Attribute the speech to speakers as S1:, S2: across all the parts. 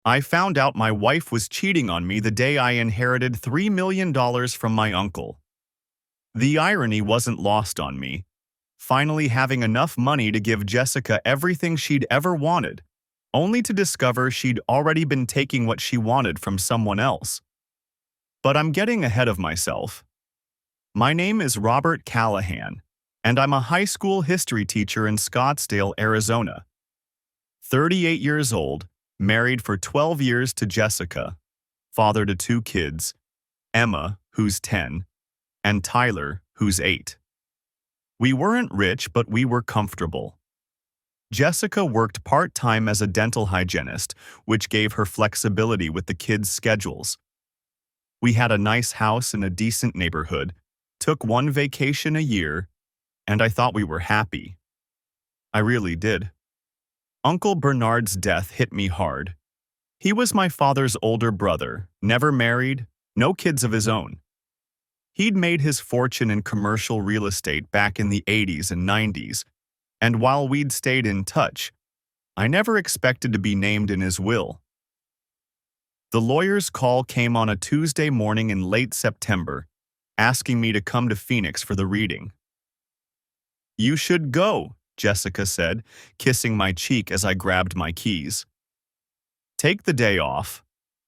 S1: I found out my wife was cheating on me the day I inherited $3 million from my uncle. The irony wasn't lost on me, finally having enough money to give Jessica everything she'd ever wanted, only to discover she'd already been taking what she wanted from someone else. But I'm getting ahead of myself. My name is Robert Callahan, and I'm a high school history teacher in Scottsdale, Arizona. 38 years old, married for 12 years to Jessica, father to 2 kids, Emma, who's 10, and Tyler, who's 8. We weren't rich, but we were comfortable. Jessica worked part-time as a dental hygienist, which gave her flexibility with the kids' schedules. We had a nice house in a decent neighborhood, took 1 vacation a year, and I thought we were happy. I really did. Uncle Bernard's death hit me hard. He was my father's older brother, never married, no kids of his own. He'd made his fortune in commercial real estate back in the 80s and 90s, and while we'd stayed in touch, I never expected to be named in his will. The lawyer's call came on a Tuesday morning in late September, asking me to come to Phoenix for the reading. "You should go," Jessica said, kissing my cheek as I grabbed my keys. "Take the day off.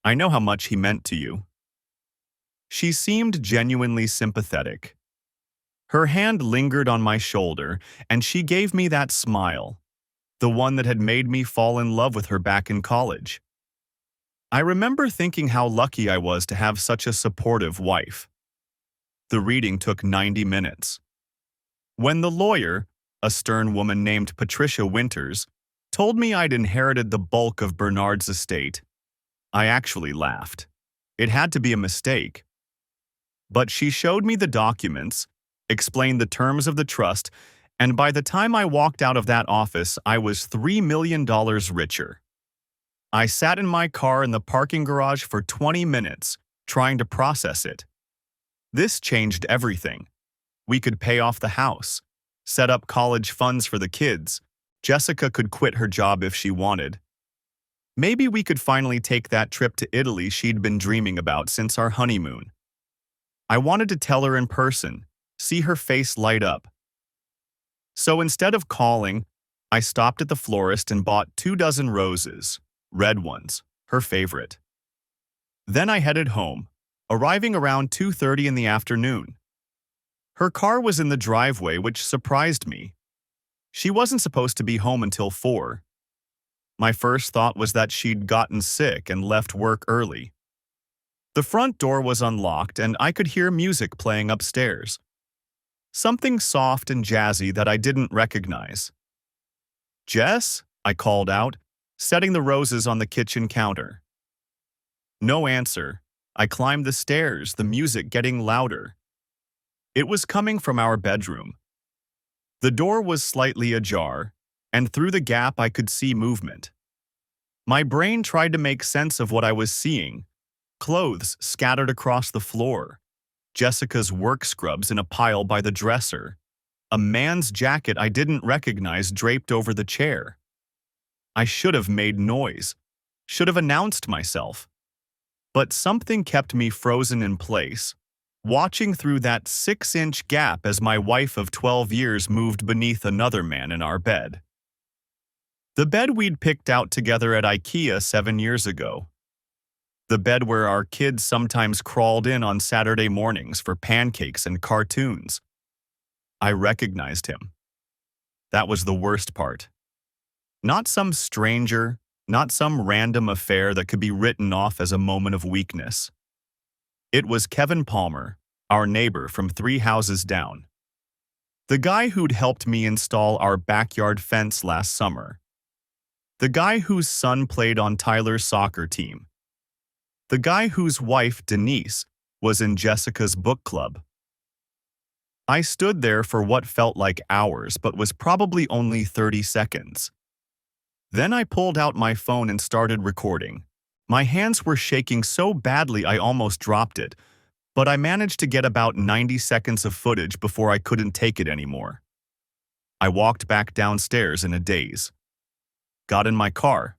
S1: I know how much he meant to you." She seemed genuinely sympathetic. Her hand lingered on my shoulder, and she gave me that smile, the one that had made me fall in love with her back in college. I remember thinking how lucky I was to have such a supportive wife. The reading took 90 minutes. When the lawyer, a stern woman named Patricia Winters, told me I'd inherited the bulk of Bernard's estate, I actually laughed. It had to be a mistake. But she showed me the documents, explained the terms of the trust, and by the time I walked out of that office, I was $3 million richer. I sat in my car in the parking garage for 20 minutes, trying to process it. This changed everything. We could pay off the house, set up college funds for the kids. Jessica could quit her job if she wanted. Maybe we could finally take that trip to Italy she'd been dreaming about since our honeymoon. I wanted to tell her in person, see her face light up. So instead of calling, I stopped at the florist and bought 24 roses, red ones, her favorite. Then I headed home, arriving around 2:30 in the afternoon. Her car was in the driveway, which surprised me. She wasn't supposed to be home until 4. My first thought was that she'd gotten sick and left work early. The front door was unlocked, and I could hear music playing upstairs. Something soft and jazzy that I didn't recognize. "Jess?" I called out, setting the roses on the kitchen counter. No answer. I climbed the stairs, the music getting louder. It was coming from our bedroom. The door was slightly ajar, and through the gap I could see movement. My brain tried to make sense of what I was seeing. Clothes scattered across the floor, Jessica's work scrubs in a pile by the dresser, a man's jacket I didn't recognize draped over the chair. I should have made noise, should have announced myself. But something kept me frozen in place, watching through that 6-inch gap as my wife of 12 years moved beneath another man in our bed. The bed we'd picked out together at IKEA 7 years ago. The bed where our kids sometimes crawled in on Saturday mornings for pancakes and cartoons. I recognized him. That was the worst part. Not some stranger, not some random affair that could be written off as a moment of weakness. It was Kevin Palmer, our neighbor from 3 houses down. The guy who'd helped me install our backyard fence last summer. The guy whose son played on Tyler's soccer team. The guy whose wife, Denise, was in Jessica's book club. I stood there for what felt like hours but was probably only 30 seconds. Then I pulled out my phone and started recording. My hands were shaking so badly I almost dropped it, but I managed to get about 90 seconds of footage before I couldn't take it anymore. I walked back downstairs in a daze. Got in my car.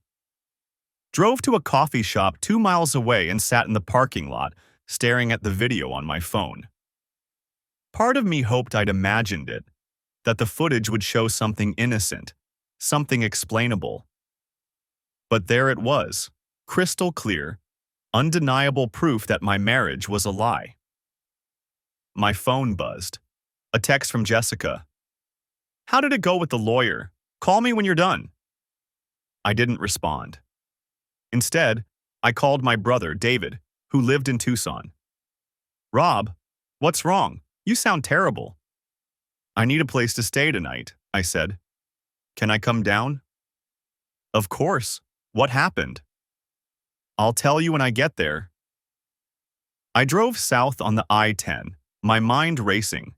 S1: Drove to a coffee shop 2 miles away and sat in the parking lot, staring at the video on my phone. Part of me hoped I'd imagined it, that the footage would show something innocent, something explainable. But there it was, crystal clear, undeniable proof that my marriage was a lie. My phone buzzed. A text from Jessica. "How did it go with the lawyer? Call me when you're done." I didn't respond. Instead, I called my brother, David, who lived in Tucson. "Rob, what's wrong? You sound terrible." "I need a place to stay tonight," I said. "Can I come down?" "Of course. What happened?" "I'll tell you when I get there." I drove south on the I-10, my mind racing.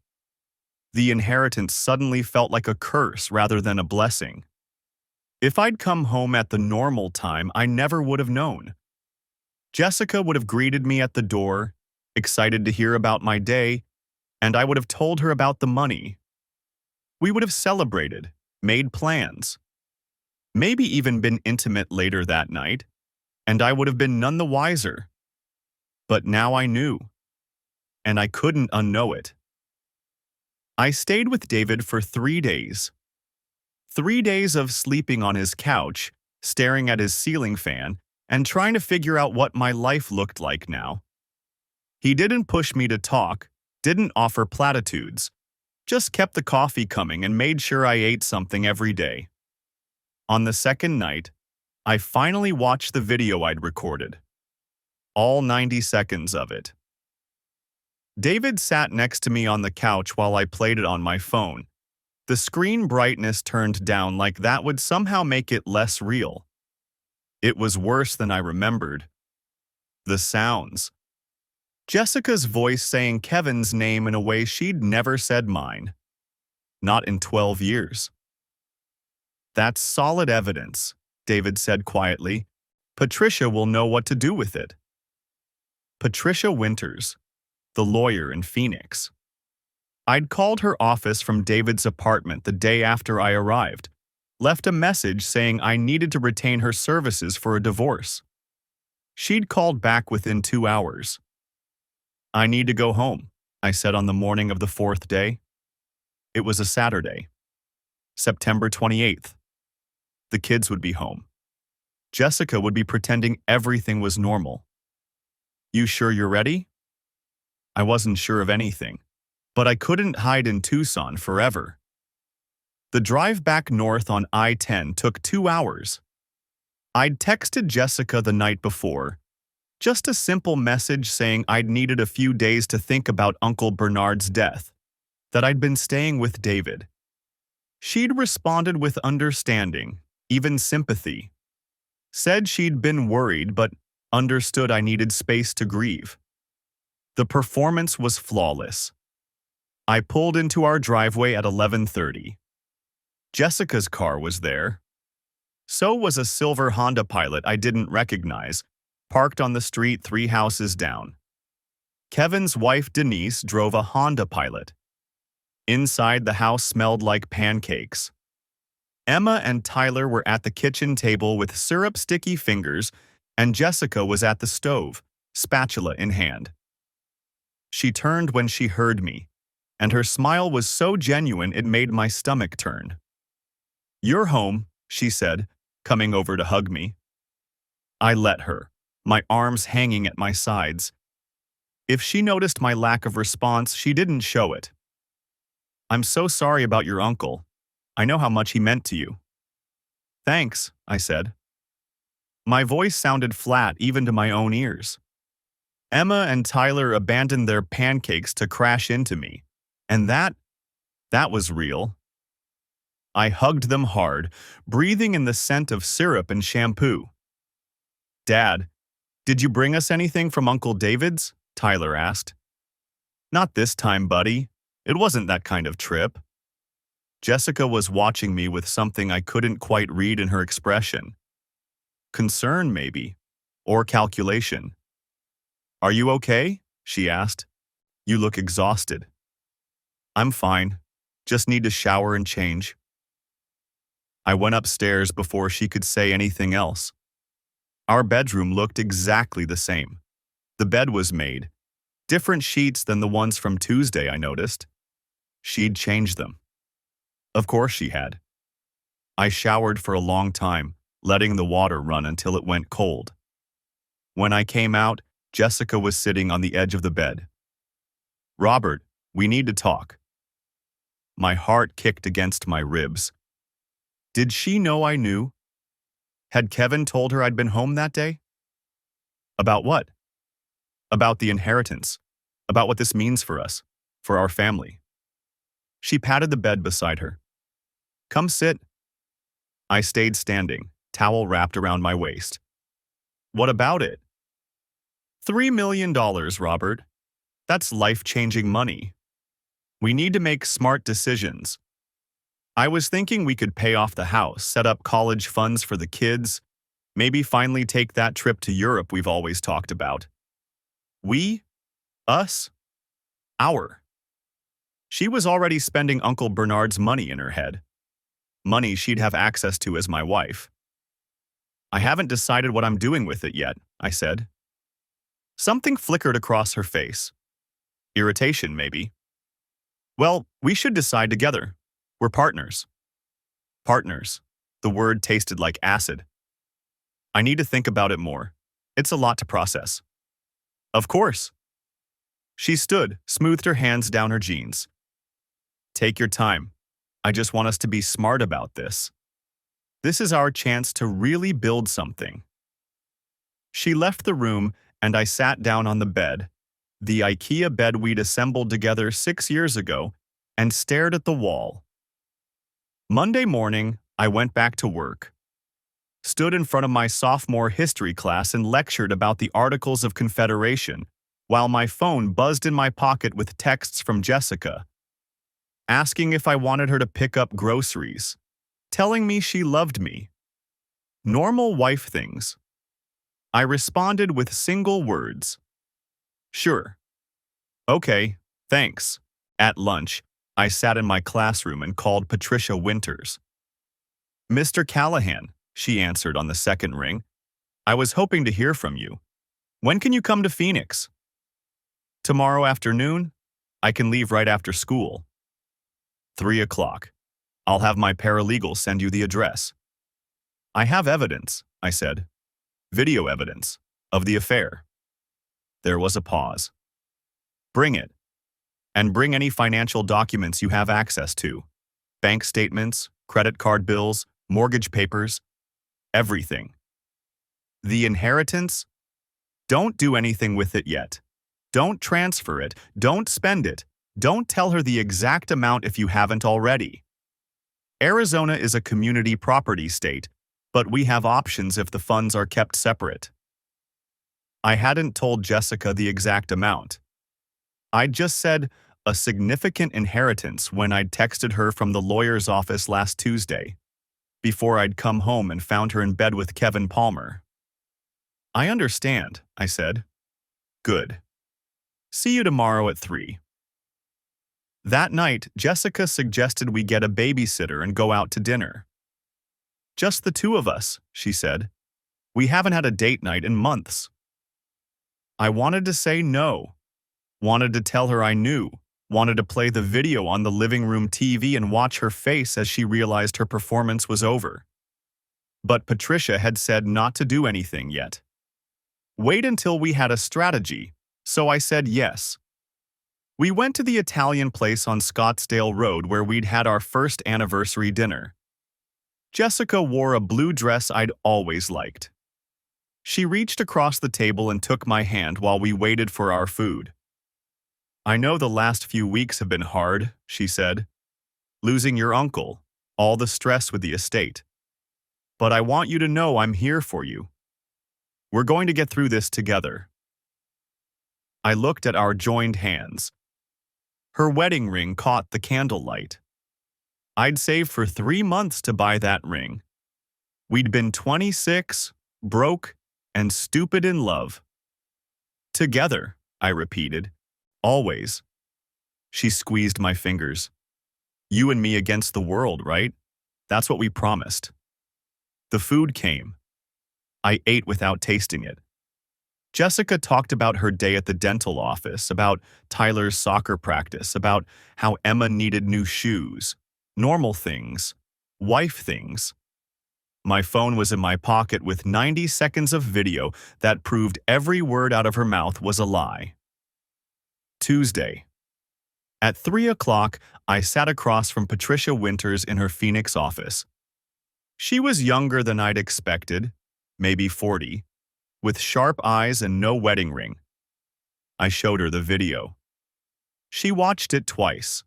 S1: The inheritance suddenly felt like a curse rather than a blessing. If I'd come home at the normal time, I never would have known. Jessica would have greeted me at the door, excited to hear about my day, and I would have told her about the money. We would have celebrated, made plans, maybe even been intimate later that night, and I would have been none the wiser. But now I knew, and I couldn't unknow it. I stayed with David for 3 days. 3 days of sleeping on his couch, staring at his ceiling fan, and trying to figure out what my life looked like now. He didn't push me to talk, didn't offer platitudes, just kept the coffee coming and made sure I ate something every day. On the second night, I finally watched the video I'd recorded. All 90 seconds of it. David sat next to me on the couch while I played it on my phone. The screen brightness turned down like that would somehow make it less real. It was worse than I remembered. The sounds. Jessica's voice saying Kevin's name in a way she'd never said mine. Not in 12 years. "That's solid evidence," David said quietly. "Patricia will know what to do with it." Patricia Winters, the lawyer in Phoenix. I'd called her office from David's apartment the day after I arrived, left a message saying I needed to retain her services for a divorce. She'd called back within 2 hours. "I need to go home," I said on the morning of the 4th day. It was a Saturday, September 28th. The kids would be home. Jessica would be pretending everything was normal. "You sure you're ready?" I wasn't sure of anything, but I couldn't hide in Tucson forever. The drive back north on I-10 took 2 hours. I'd texted Jessica the night before, just a simple message saying I'd needed a few days to think about Uncle Bernard's death, that I'd been staying with David. She'd responded with understanding, even sympathy. Said she'd been worried but understood I needed space to grieve. The performance was flawless. I pulled into our driveway at 11:30. Jessica's car was there. So was a silver Honda Pilot I didn't recognize, parked on the street 3 houses down. Kevin's wife Denise drove a Honda Pilot. Inside, the house smelled like pancakes. Emma and Tyler were at the kitchen table with syrup-sticky fingers, and Jessica was at the stove, spatula in hand. She turned when she heard me, and her smile was so genuine it made my stomach turn. "You're home," she said, coming over to hug me. I let her, my arms hanging at my sides. If she noticed my lack of response, she didn't show it. "I'm so sorry about your uncle. I know how much he meant to you." "Thanks," I said. My voice sounded flat even to my own ears. Emma and Tyler abandoned their pancakes to crash into me, and that was real. I hugged them hard, breathing in the scent of syrup and shampoo. "Dad, did you bring us anything from Uncle David's?" Tyler asked. "Not this time, buddy. It wasn't that kind of trip." Jessica was watching me with something I couldn't quite read in her expression. Concern, maybe, or calculation. "Are you okay?" she asked. "You look exhausted." "I'm fine. Just need to shower and change." I went upstairs before she could say anything else. Our bedroom looked exactly the same. The bed was made. Different sheets than the ones from Tuesday, I noticed. She'd changed them. Of course she had. I showered for a long time, letting the water run until it went cold. When I came out, Jessica was sitting on the edge of the bed. "Robert, we need to talk." My heart kicked against my ribs. Did she know I knew? Had Kevin told her I'd been home that day? About what? About the inheritance. About what this means for us, for our family. She patted the bed beside her. "Come sit." I stayed standing, towel wrapped around my waist. "What about it?" $3 million, Robert. That's life-changing money. We need to make smart decisions. I was thinking we could pay off the house, set up college funds for the kids, maybe finally take that trip to Europe we've always talked about. We? Us? Our. She was already spending Uncle Bernard's money in her head. Money she'd have access to as my wife. "I haven't decided what I'm doing with it yet," I said. Something flickered across her face. Irritation, maybe. "Well, we should decide together. We're partners." Partners. The word tasted like acid. "I need to think about it more. It's a lot to process." "Of course." She stood, smoothed her hands down her jeans. "Take your time. I just want us to be smart about this. This is our chance to really build something." She left the room, and I sat down on the bed, the IKEA bed we'd assembled together 6 years ago, and stared at the wall. Monday morning, I went back to work, stood in front of my sophomore history class and lectured about the Articles of Confederation, while my phone buzzed in my pocket with texts from Jessica, asking if I wanted her to pick up groceries, telling me she loved me. Normal wife things. I responded with single words. "Sure." "Okay, thanks." At lunch, I sat in my classroom and called Patricia Winters. "Mr. Callahan," she answered on the second ring. "I was hoping to hear from you. When can you come to Phoenix?" "Tomorrow afternoon? I can leave right after school." 3 o'clock. I'll have my paralegal send you the address." "I have evidence," I said. "Video evidence of the affair." There was a pause. "Bring it. And bring any financial documents you have access to. Bank statements, credit card bills, mortgage papers, everything." "The inheritance? Don't do anything with it yet. Don't transfer it. Don't spend it. Don't tell her the exact amount if you haven't already. Arizona is a community property state, but we have options if the funds are kept separate." I hadn't told Jessica the exact amount. I'd just said a significant inheritance when I'd texted her from the lawyer's office last Tuesday, before I'd come home and found her in bed with Kevin Palmer. "I understand," I said. "Good. See you tomorrow at 3. That night, Jessica suggested we get a babysitter and go out to dinner. "Just the two of us," she said. "We haven't had a date night in months." I wanted to say no. Wanted to tell her I knew. Wanted to play the video on the living room TV and watch her face as she realized her performance was over. But Patricia had said not to do anything yet. Wait until we had a strategy, so I said yes. We went to the Italian place on Scottsdale Road where we'd had our first anniversary dinner. Jessica wore a blue dress I'd always liked. She reached across the table and took my hand while we waited for our food. "I know the last few weeks have been hard," she said. "Losing your uncle, all the stress with the estate. But I want you to know I'm here for you. We're going to get through this together." I looked at our joined hands. Her wedding ring caught the candlelight. I'd saved for 3 months to buy that ring. We'd been 26, broke, and stupid in love. "Together," I repeated. "Always." She squeezed my fingers. "You and me against the world, right? That's what we promised." The food came. I ate without tasting it. Jessica talked about her day at the dental office, about Tyler's soccer practice, about how Emma needed new shoes. Normal things. Wife things. My phone was in my pocket with 90 seconds of video that proved every word out of her mouth was a lie. Tuesday. At 3 o'clock, I sat across from Patricia Winters in her Phoenix office. She was younger than I'd expected, maybe 40, with sharp eyes and no wedding ring. I showed her the video. She watched it twice,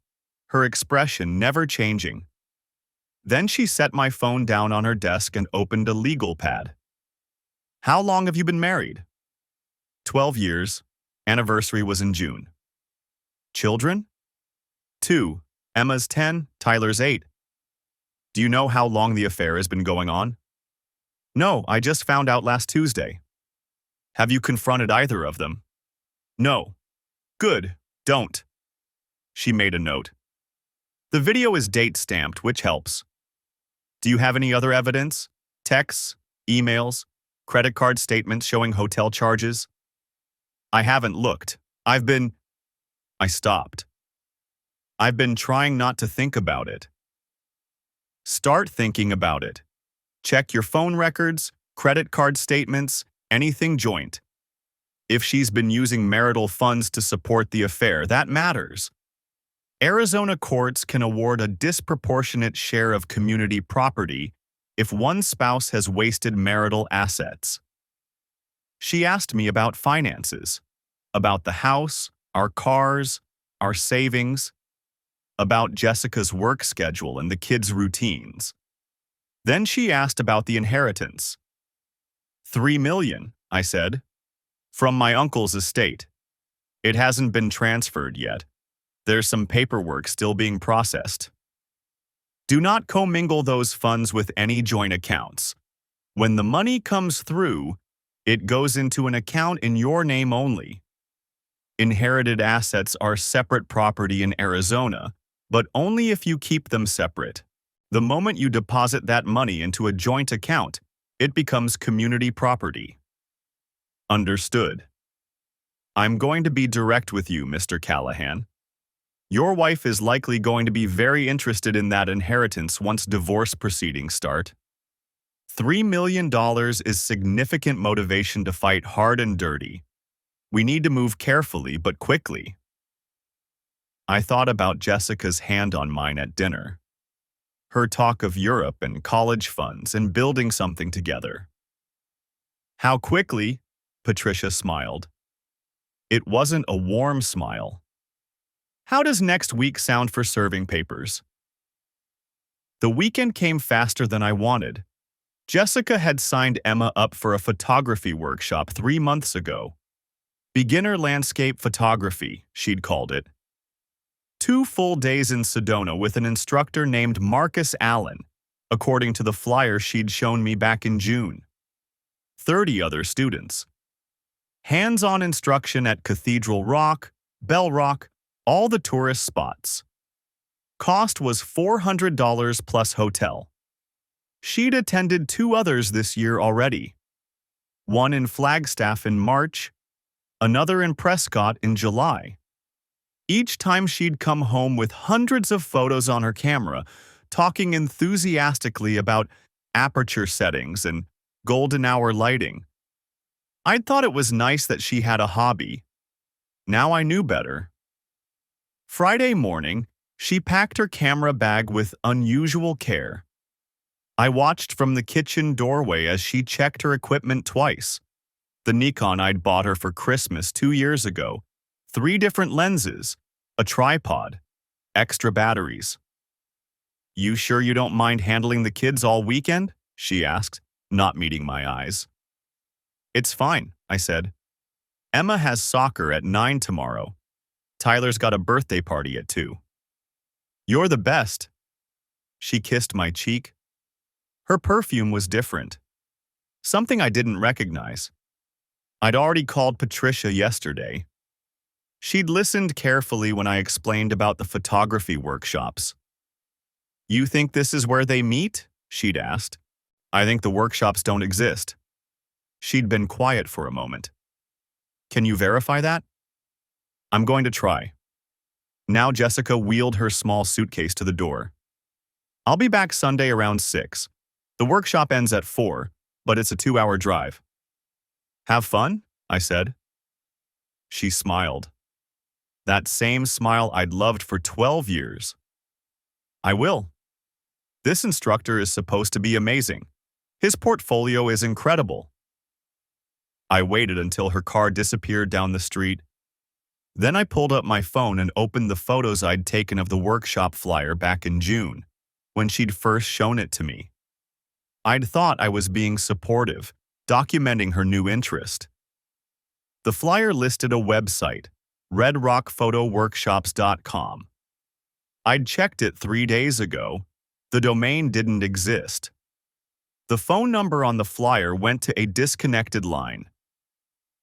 S1: her expression never changing. Then she set my phone down on her desk and opened a legal pad. How long have you been married? 12 years. Anniversary was in June. Children? 2. Emma's 10, Tyler's 8. Do you know how long the affair has been going on? No, I just found out last Tuesday. Have you confronted either of them? No. Good, don't. She made a note. The video is date-stamped, which helps. Do you have any other evidence? Texts, emails, credit card statements showing hotel charges? I haven't looked. I stopped. I've been trying not to think about it. Start thinking about it. Check your phone records, credit card statements, anything joint. If she's been using marital funds to support the affair, that matters. Arizona courts can award a disproportionate share of community property if one spouse has wasted marital assets. She asked me about finances, about the house, our cars, our savings, about Jessica's work schedule and the kids' routines. Then she asked about the inheritance. $3 million, I said, from my uncle's estate. It hasn't been transferred yet. There's some paperwork still being processed. Do not commingle those funds with any joint accounts. When the money comes through, it goes into an account in your name only. Inherited assets are separate property in Arizona, but only if you keep them separate. The moment you deposit that money into a joint account, it becomes community property. Understood. I'm going to be direct with you, Mr. Callahan. Your wife is likely going to be very interested in that inheritance once divorce proceedings start. $3 million is significant motivation to fight hard and dirty. We need to move carefully but quickly. I thought about Jessica's hand on mine at dinner. Her talk of Europe and college funds and building something together. How quickly? Patricia smiled. It wasn't a warm smile. How does next week sound for serving papers? The weekend came faster than I wanted. Jessica had signed Emma up for a photography workshop 3 months ago. Beginner landscape photography, she'd called it. 2 full days in Sedona with an instructor named Marcus Allen, according to the flyer she'd shown me back in June. 30 other students. Hands-on instruction at Cathedral Rock, Bell Rock, all the tourist spots. Cost was $400 plus hotel. She'd attended 2 others this year already. One in Flagstaff in March, another in Prescott in July. Each time she'd come home with hundreds of photos on her camera, talking enthusiastically about aperture settings and golden hour lighting. I'd thought it was nice that she had a hobby. Now I knew better. Friday morning, she packed her camera bag with unusual care. I watched from the kitchen doorway as she checked her equipment twice. The Nikon I'd bought her for Christmas 2 years ago. 3 different lenses, a tripod, extra batteries. You sure you don't mind handling the kids all weekend? She asked, not meeting my eyes. It's fine, I said. Emma has soccer at 9 tomorrow. Tyler's got a birthday party at 2. You're the best. She kissed my cheek. Her perfume was different. Something I didn't recognize. I'd already called Patricia yesterday. She'd listened carefully when I explained about the photography workshops. You think this is where they meet? She'd asked. I think the workshops don't exist. She'd been quiet for a moment. Can you verify that? I'm going to try. Now Jessica wheeled her small suitcase to the door. I'll be back Sunday around 6. The workshop ends at 4, but it's a 2-hour drive. Have fun? I said. She smiled. That same smile I'd loved for 12 years. I will. This instructor is supposed to be amazing. His portfolio is incredible. I waited until her car disappeared down the street. Then I pulled up my phone and opened the photos I'd taken of the workshop flyer back in June, when she'd first shown it to me. I'd thought I was being supportive, documenting her new interest. The flyer listed a website, redrockphotoworkshops.com. I'd checked it 3 days ago. The domain didn't exist. The phone number on the flyer went to a disconnected line.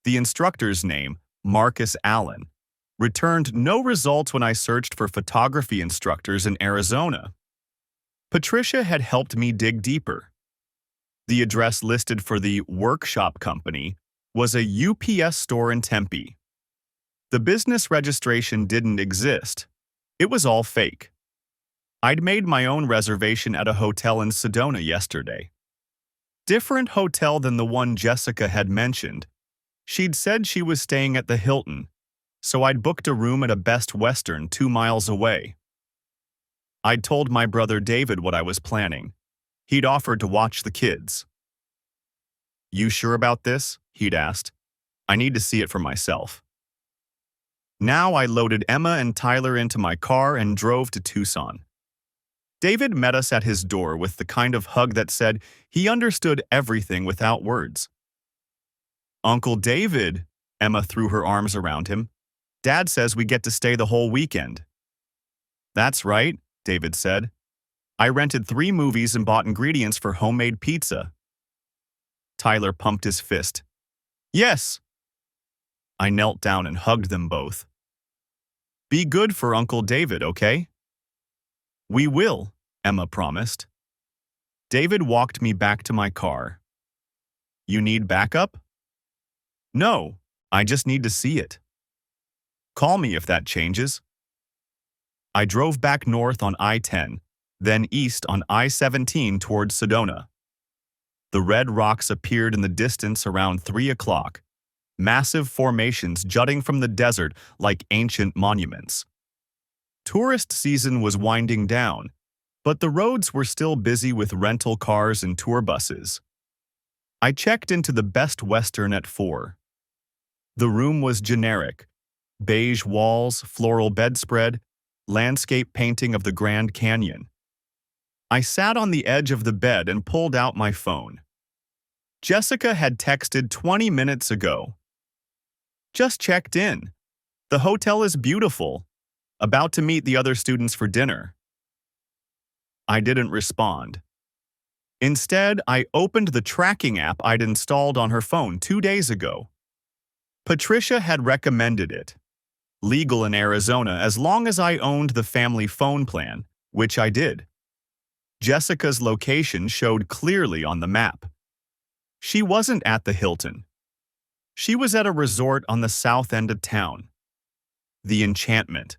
S1: The instructor's name, Marcus Allen, returned no results when I searched for photography instructors in Arizona. Patricia had helped me dig deeper. The address listed for the workshop company was a UPS store in Tempe. The business registration didn't exist. It was all fake. I'd made my own reservation at a hotel in Sedona yesterday. Different hotel than the one Jessica had mentioned. She'd said she was staying at the Hilton, so I'd booked a room at a Best Western 2 miles away. I'd told my brother David what I was planning. He'd offered to watch the kids. You sure about this? He'd asked. I need to see it for myself. Now I loaded Emma and Tyler into my car and drove to Tucson. David met us at his door with the kind of hug that said he understood everything without words. Uncle David, Emma threw her arms around him. Dad says we get to stay the whole weekend. That's right, David said. I rented 3 movies and bought ingredients for homemade pizza. Tyler pumped his fist. Yes. I knelt down and hugged them both. Be good for Uncle David, okay? We will, Emma promised. David walked me back to my car. You need backup? No, I just need to see it. Call me if that changes. I drove back north on I-10, then east on I-17 towards Sedona. The red rocks appeared in the distance around 3 o'clock, massive formations jutting from the desert like ancient monuments. Tourist season was winding down, but the roads were still busy with rental cars and tour buses. I checked into the Best Western at 4. The room was generic. Beige walls, floral bedspread, landscape painting of the Grand Canyon. I sat on the edge of the bed and pulled out my phone. Jessica had texted 20 minutes ago. Just checked in. The hotel is beautiful. About to meet the other students for dinner. I didn't respond. Instead, I opened the tracking app I'd installed on her phone 2 days ago. Patricia had recommended it. Legal in Arizona as long as I owned the family phone plan, which I did. Jessica's location showed clearly on the map. She wasn't at the Hilton. She was at a resort on the south end of town. The Enchantment,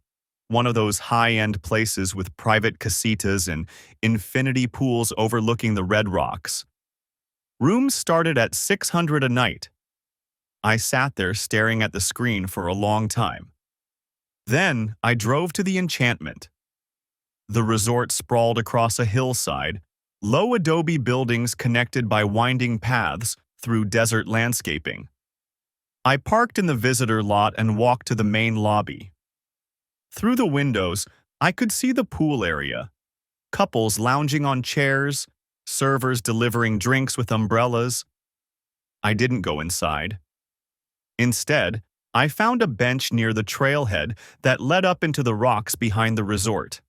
S1: one of those high-end places with private casitas and infinity pools overlooking the Red Rocks. Rooms started at $600 a night. I sat there staring at the screen for a long time. Then I drove to the Enchantment. The resort sprawled across a hillside, low adobe buildings connected by winding paths through desert landscaping. I parked in the visitor lot and walked to the main lobby. Through the windows, I could see the pool area. Couples lounging on chairs, servers delivering drinks with umbrellas. I didn't go inside. Instead, I found a bench near the trailhead that led up into the rocks behind the resort.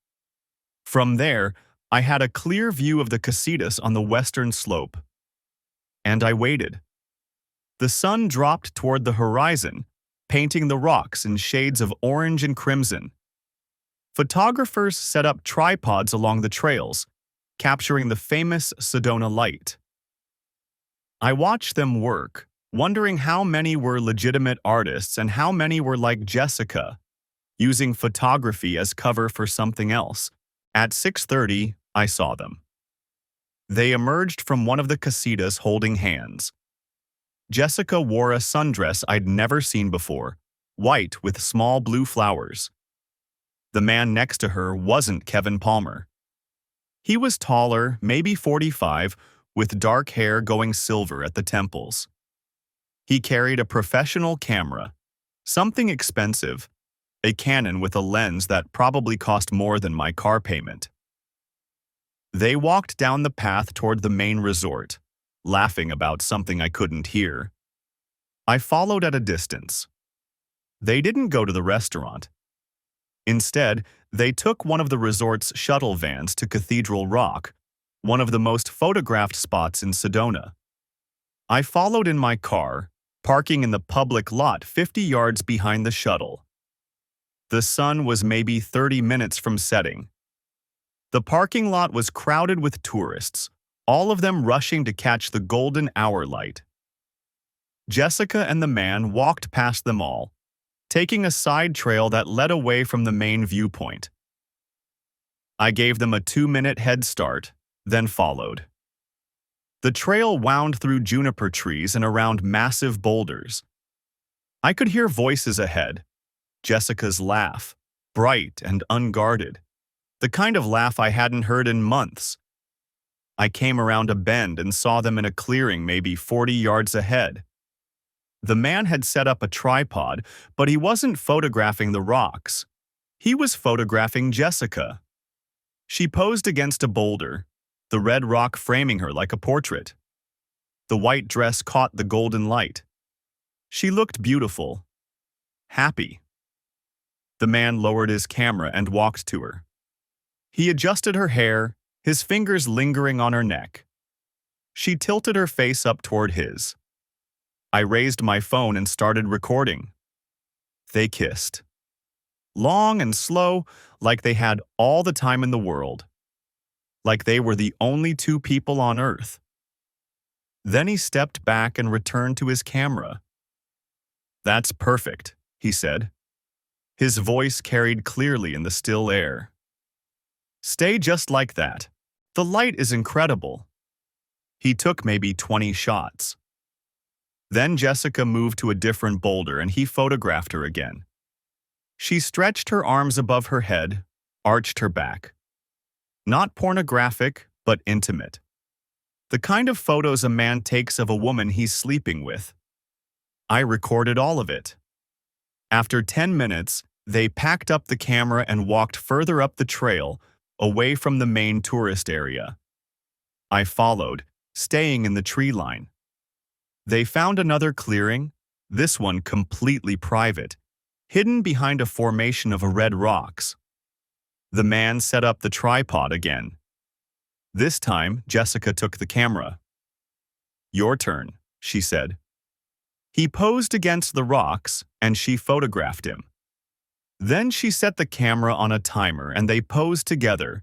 S1: From there, I had a clear view of the casitas on the western slope. And I waited. The sun dropped toward the horizon, painting the rocks in shades of orange and crimson. Photographers set up tripods along the trails, capturing the famous Sedona light. I watched them work, wondering how many were legitimate artists and how many were like Jessica, using photography as cover for something else. At 6:30, I saw them. They emerged from one of the casitas holding hands. Jessica wore a sundress I'd never seen before, white with small blue flowers. The man next to her wasn't Kevin Palmer. He was taller, maybe 45, with dark hair going silver at the temples. He carried a professional camera, something expensive, a Canon with a lens that probably cost more than my car payment. They walked down the path toward the main resort, laughing about something I couldn't hear. I followed at a distance. They didn't go to the restaurant. Instead, they took one of the resort's shuttle vans to Cathedral Rock, one of the most photographed spots in Sedona. I followed in my car, parking in the public lot 50 yards behind the shuttle. The sun was maybe 30 minutes from setting. The parking lot was crowded with tourists, all of them rushing to catch the golden hour light. Jessica and the man walked past them all, taking a side trail that led away from the main viewpoint. I gave them a 2-minute head start, then followed. The trail wound through juniper trees and around massive boulders. I could hear voices ahead, Jessica's laugh, bright and unguarded, the kind of laugh I hadn't heard in months. I came around a bend and saw them in a clearing maybe 40 yards ahead. The man had set up a tripod, but he wasn't photographing the rocks. He was photographing Jessica. She posed against a boulder, the red rock framing her like a portrait. The white dress caught the golden light. She looked beautiful, happy. The man lowered his camera and walked to her. He adjusted her hair, his fingers lingering on her neck. She tilted her face up toward his. I raised my phone and started recording. They kissed. Long and slow, like they had all the time in the world. Like they were the only two people on Earth. Then he stepped back and returned to his camera. "That's perfect," he said. His voice carried clearly in the still air. "Stay just like that. The light is incredible." He took maybe 20 shots. Then Jessica moved to a different boulder and he photographed her again. She stretched her arms above her head, arched her back. Not pornographic, but intimate. The kind of photos a man takes of a woman he's sleeping with. I recorded all of it. After 10 minutes, they packed up the camera and walked further up the trail, away from the main tourist area. I followed, staying in the tree line. They found another clearing, this one completely private, hidden behind a formation of red rocks. The man set up the tripod again. This time, Jessica took the camera. "Your turn," she said. He posed against the rocks, and she photographed him. Then she set the camera on a timer and they posed together,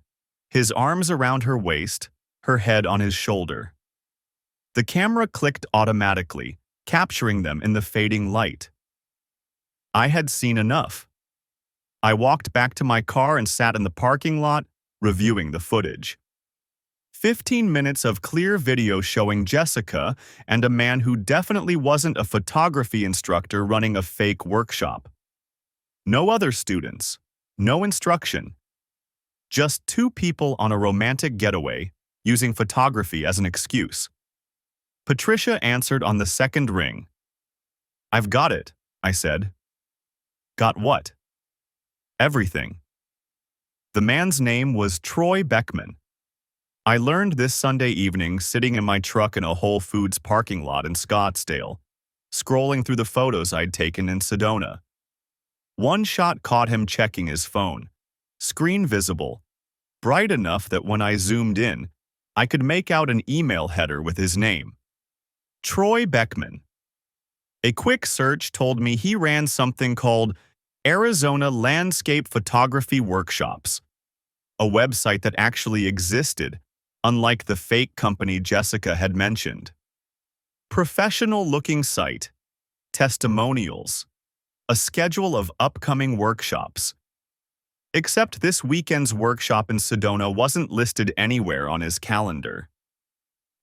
S1: his arms around her waist, her head on his shoulder. The camera clicked automatically, capturing them in the fading light. I had seen enough. I walked back to my car and sat in the parking lot, reviewing the footage. 15 minutes of clear video showing Jessica and a man who definitely wasn't a photography instructor running a fake workshop. No other students, no instruction. Just two people on a romantic getaway, using photography as an excuse. Patricia answered on the second ring. "I've got it," I said. "Got what?" "Everything." The man's name was Troy Beckman. I learned this Sunday evening sitting in my truck in a Whole Foods parking lot in Scottsdale, scrolling through the photos I'd taken in Sedona. One shot caught him checking his phone, screen visible, bright enough that when I zoomed in, I could make out an email header with his name. Troy Beckman. A quick search told me he ran something called Arizona Landscape Photography Workshops, a website that actually existed, unlike the fake company Jessica had mentioned. Professional-looking site, testimonials, a schedule of upcoming workshops. Except this weekend's workshop in Sedona wasn't listed anywhere on his calendar.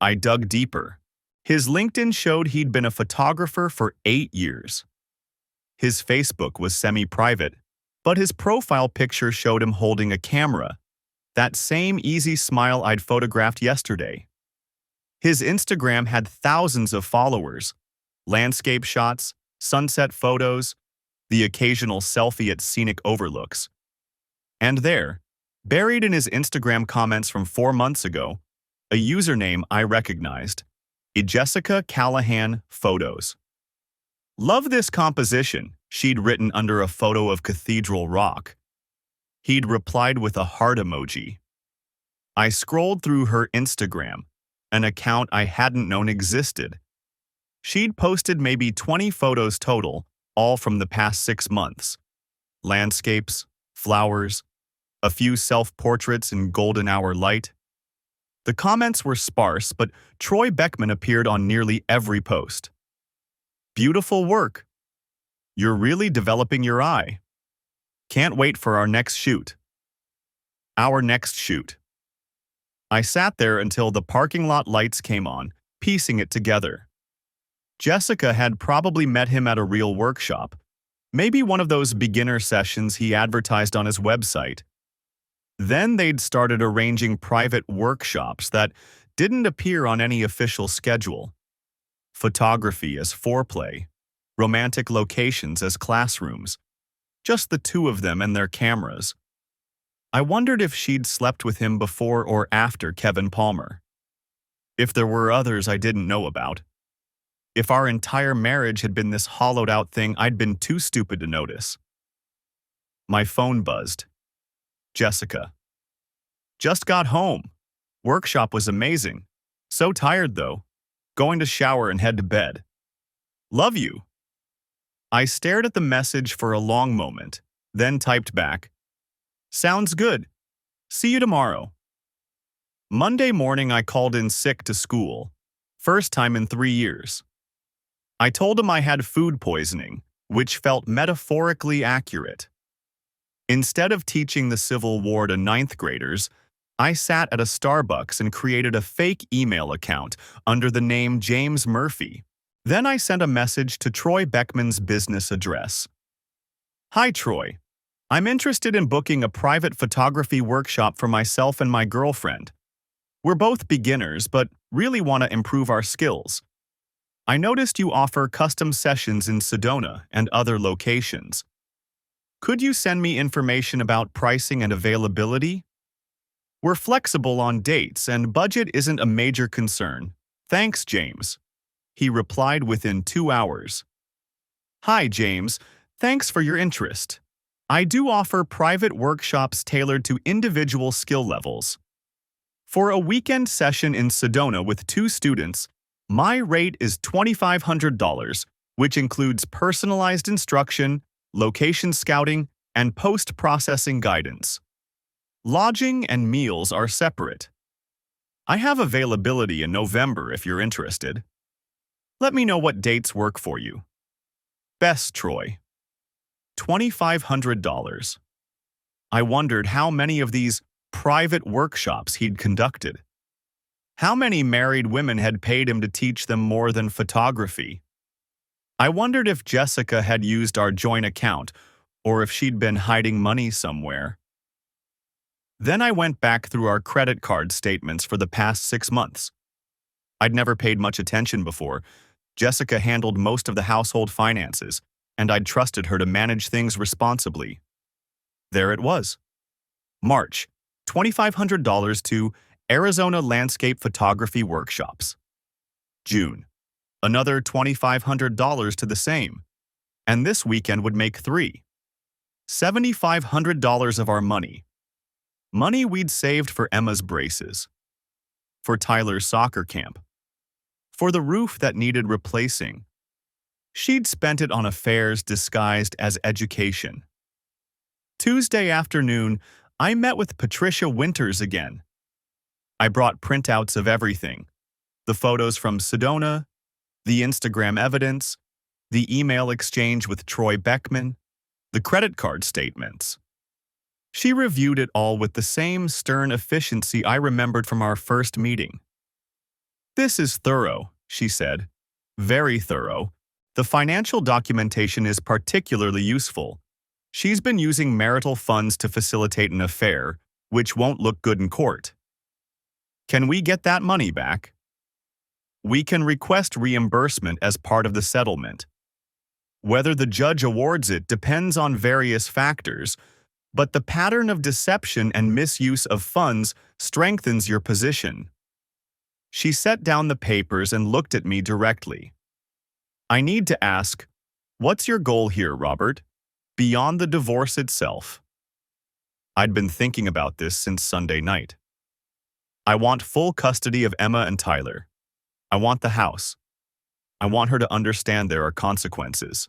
S1: I dug deeper. His LinkedIn showed he'd been a photographer for 8 years. His Facebook was semi-private, but his profile picture showed him holding a camera, that same easy smile I'd photographed yesterday. His Instagram had thousands of followers, landscape shots, sunset photos, the occasional selfie at scenic overlooks. And there, buried in his Instagram comments from 4 months ago, a username I recognized, Jessica Callahan Photos. Love this composition, she'd written under a photo of Cathedral Rock. He'd replied with a heart emoji. I scrolled through her Instagram, an account I hadn't known existed. She'd posted maybe 20 photos total, all from the past 6 months. Landscapes, flowers, a few self-portraits in golden hour light. The comments were sparse, but Troy Beckman appeared on nearly every post. Beautiful work. You're really developing your eye. Can't wait for our next shoot. Our next shoot. I sat there until the parking lot lights came on, piecing it together. Jessica had probably met him at a real workshop, maybe one of those beginner sessions he advertised on his website. Then they'd started arranging private workshops that didn't appear on any official schedule. Photography as foreplay, romantic locations as classrooms, just the two of them and their cameras. I wondered if she'd slept with him before or after Kevin Palmer. If there were others I didn't know about. If our entire marriage had been this hollowed-out thing I'd been too stupid to notice. My phone buzzed. Jessica. Just got home. Workshop was amazing. So tired, though. Going to shower and head to bed. Love you. I stared at the message for a long moment, then typed back. Sounds good. See you tomorrow. Monday morning I called in sick to school. First time in 3 years. I told him I had food poisoning, which felt metaphorically accurate. Instead of teaching the Civil War to 9th graders, I sat at a Starbucks and created a fake email account under the name James Murphy. Then I sent a message to Troy Beckman's business address. Hi, Troy. I'm interested in booking a private photography workshop for myself and my girlfriend. We're both beginners, but really want to improve our skills. I noticed you offer custom sessions in Sedona and other locations. Could you send me information about pricing and availability? We're flexible on dates and budget isn't a major concern. Thanks, James. He replied within 2 hours. Hi, James. Thanks for your interest. I do offer private workshops tailored to individual skill levels. For a weekend session in Sedona with 2 students, my rate is $2,500, which includes personalized instruction, location scouting, and post-processing guidance. Lodging and meals are separate. I have availability in November if you're interested. Let me know what dates work for you. Best, Troy. $2,500. I wondered how many of these private workshops he'd conducted. How many married women had paid him to teach them more than photography? I wondered if Jessica had used our joint account or if she'd been hiding money somewhere. Then I went back through our credit card statements for the past 6 months. I'd never paid much attention before. Jessica handled most of the household finances, and I'd trusted her to manage things responsibly. There it was. March, $2,500 to Arizona Landscape Photography Workshops. June, another $2,500 to the same. And this weekend would make 3. $7,500 of our money. Money we'd saved for Emma's braces. For Tyler's soccer camp. For the roof that needed replacing. She'd spent it on affairs disguised as education. Tuesday afternoon, I met with Patricia Winters again. I brought printouts of everything. The photos from Sedona, The Instagram evidence, the email exchange with Troy Beckman, the credit card statements. She reviewed it all with the same stern efficiency I remembered from our first meeting. "This is thorough," she said. "Very thorough. The financial documentation is particularly useful. She's been using marital funds to facilitate an affair, which won't look good in court. Can we get that money back? We can request reimbursement as part of the settlement. Whether the judge awards it depends on various factors, but the pattern of deception and misuse of funds strengthens your position." She set down the papers and looked at me directly. "I need to ask, what's your goal here, Robert? Beyond the divorce itself?" I'd been thinking about this since Sunday night. "I want full custody of Emma and Tyler. I want the house. I want her to understand there are consequences.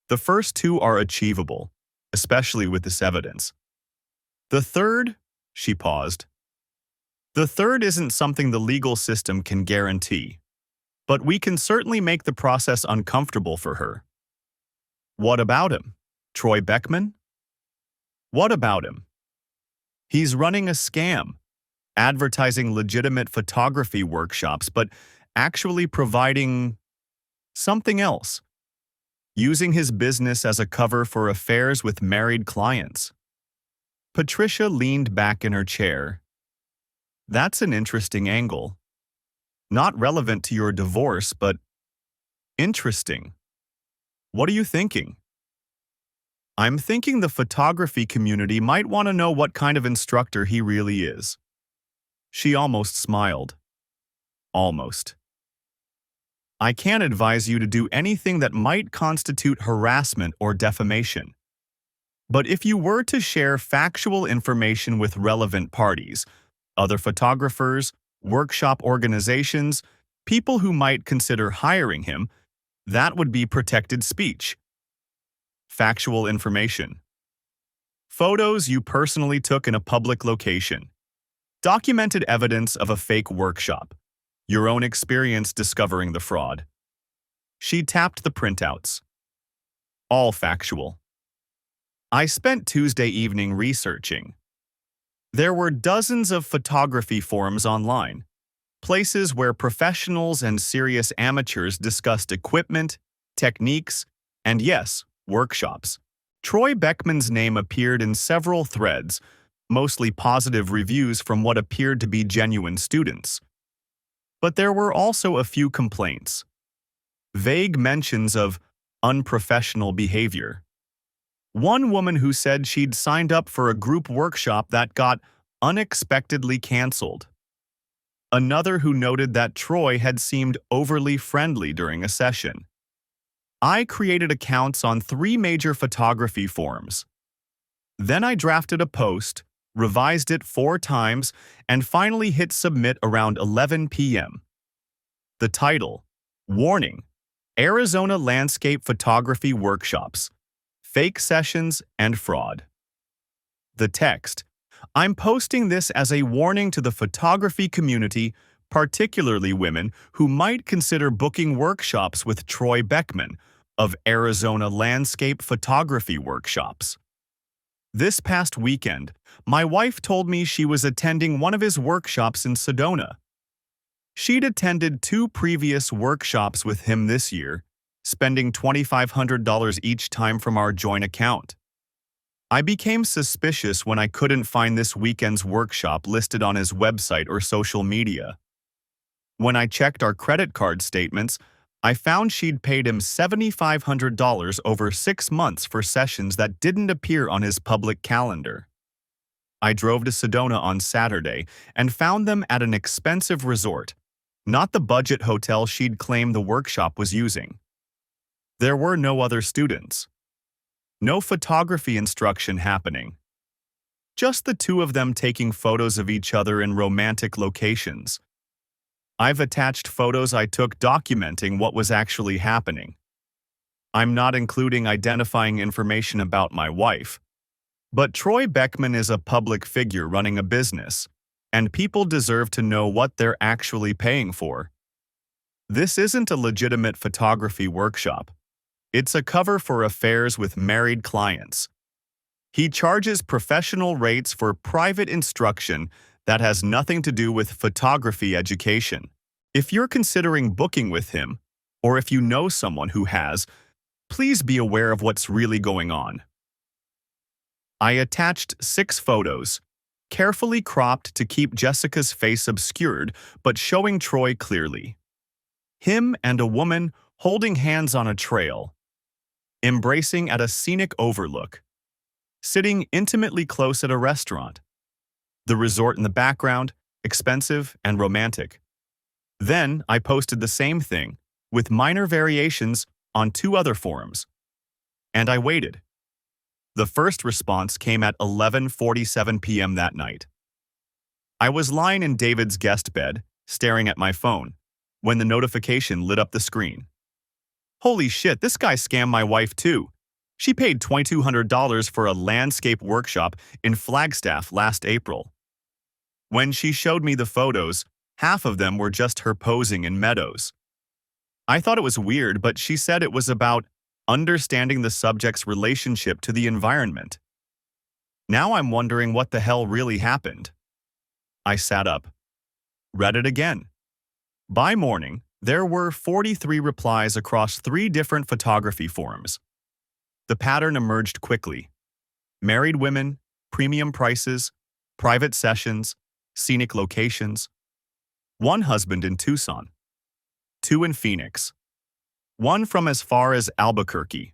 S1: The first two are achievable, especially with this evidence. The third," she paused, "the third isn't something the legal system can guarantee, but we can certainly make the process uncomfortable for her." "What about him? Troy Beckman?" "What about him? He's running a scam, advertising legitimate photography workshops, but actually providing something else, using his business as a cover for affairs with married clients." Patricia leaned back in her chair. "That's an interesting angle. Not relevant to your divorce, but interesting. What are you thinking?" "I'm thinking the photography community might want to know what kind of instructor he really is." She almost smiled. "Almost. I can't advise you to do anything that might constitute harassment or defamation. But if you were to share factual information with relevant parties, other photographers, workshop organizations, people who might consider hiring him, that would be protected speech." "Factual information." "Photos you personally took in a public location. Documented evidence of a fake workshop. Your own experience discovering the fraud." She tapped the printouts. "All factual." I spent Tuesday evening researching. There were dozens of photography forums online, places where professionals and serious amateurs discussed equipment, techniques, and yes, workshops. Troy Beckman's name appeared in several threads, mostly positive reviews from what appeared to be genuine students. But there were also a few complaints. Vague mentions of unprofessional behavior. One woman who said she'd signed up for a group workshop that got unexpectedly canceled. Another who noted that Troy had seemed overly friendly during a session. I created accounts on 3 major photography forums. Then I drafted a post, revised it 4 times, and finally hit submit around 11 p.m. The title: Warning: Arizona Landscape Photography Workshops, Fake Sessions and Fraud. The text: I'm posting this as a warning to the photography community, particularly women, who might consider booking workshops with Troy Beckman of Arizona Landscape Photography Workshops. This past weekend, my wife told me she was attending one of his workshops in Sedona. She'd attended 2 previous workshops with him this year, spending $2,500 each time from our joint account. I became suspicious when I couldn't find this weekend's workshop listed on his website or social media. When I checked our credit card statements, I found she'd paid him $7,500 over 6 months for sessions that didn't appear on his public calendar. I drove to Sedona on Saturday and found them at an expensive resort, not the budget hotel she'd claimed the workshop was using. There were no other students. No photography instruction happening. Just the 2 of them taking photos of each other in romantic locations. I've attached photos I took documenting what was actually happening. I'm not including identifying information about my wife. But Troy Beckman is a public figure running a business, and people deserve to know what they're actually paying for. This isn't a legitimate photography workshop. It's a cover for affairs with married clients. He charges professional rates for private instruction that has nothing to do with photography education. If you're considering booking with him, or if you know someone who has, please be aware of what's really going on. I attached 6 photos, carefully cropped to keep Jessica's face obscured but showing Troy clearly. Him and a woman holding hands on a trail, embracing at a scenic overlook, sitting intimately close at a restaurant. The resort in the background, expensive and romantic. Then I posted the same thing, with minor variations, on 2 other forums. And I waited. The first response came at 11:47 p.m. that night. I was lying in David's guest bed, staring at my phone, when the notification lit up the screen. Holy shit, this guy scammed my wife too. She paid $2,200 for a landscape workshop in Flagstaff last April. When she showed me the photos, half of them were just her posing in meadows. I thought it was weird, but she said it was about understanding the subject's relationship to the environment. Now I'm wondering what the hell really happened. I sat up, read it again. By morning, there were 43 replies across 3 different photography forums. The pattern emerged quickly. Married women, premium prices, private sessions, scenic locations. 1 husband in Tucson. 2 in Phoenix. 1 from as far as Albuquerque.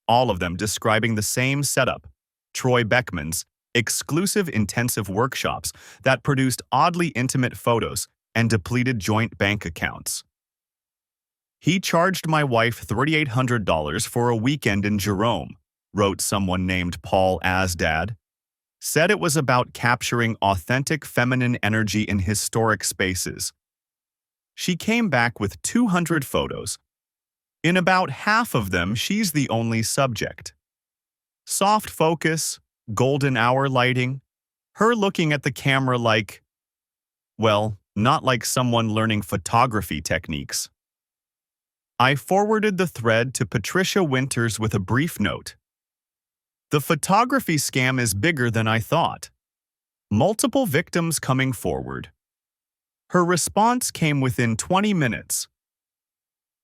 S1: All of them describing the same setup, Troy Beckman's exclusive intensive workshops that produced oddly intimate photos and depleted joint bank accounts. He charged my wife $3,800 for a weekend in Jerome, wrote someone named Paul Asdad. Said it was about capturing authentic feminine energy in historic spaces. She came back with 200 photos. In about half of them, she's the only subject. Soft focus, golden hour lighting, her looking at the camera like, well, not like someone learning photography techniques. I forwarded the thread to Patricia Winters with a brief note. The photography scam is bigger than I thought. Multiple victims coming forward. Her response came within 20 minutes.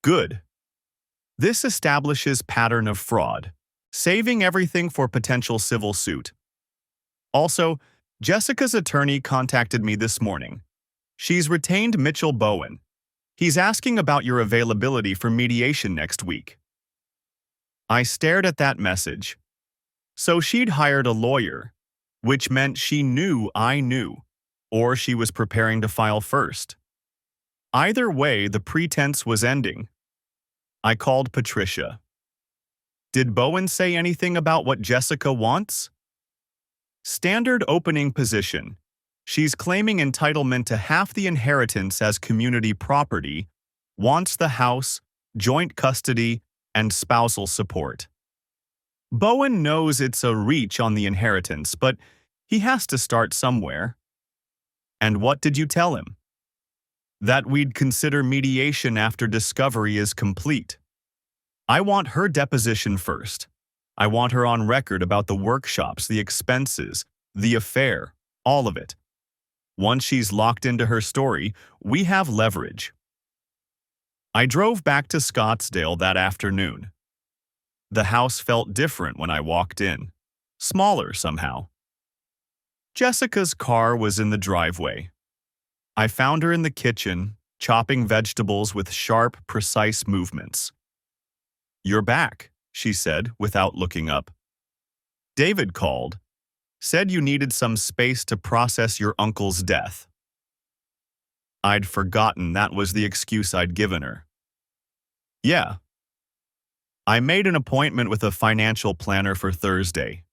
S1: Good. This establishes pattern of fraud, saving everything for potential civil suit. Also, Jessica's attorney contacted me this morning. She's retained Mitchell Bowen. He's asking about your availability for mediation next week. I stared at that message. So she'd hired a lawyer, which meant she knew I knew, or she was preparing to file first. Either way, the pretense was ending. I called Patricia. Did Bowen say anything about what Jessica wants? Standard opening position. She's claiming entitlement to half the inheritance as community property, wants the house, joint custody, and spousal support. Bowen knows it's a reach on the inheritance, but he has to start somewhere. And what did you tell him? That we'd consider mediation after discovery is complete. I want her deposition first. I want her on record about the workshops, the expenses, the affair, all of it. Once she's locked into her story, we have leverage. I drove back to Scottsdale that afternoon. The house felt different when I walked in, smaller somehow. Jessica's car was in the driveway. I found her in the kitchen, chopping vegetables with sharp, precise movements. "You're back," she said without looking up. "David called. Said you needed some space to process your uncle's death." I'd forgotten that was the excuse I'd given her. "Yeah." I made an appointment with a financial planner for Thursday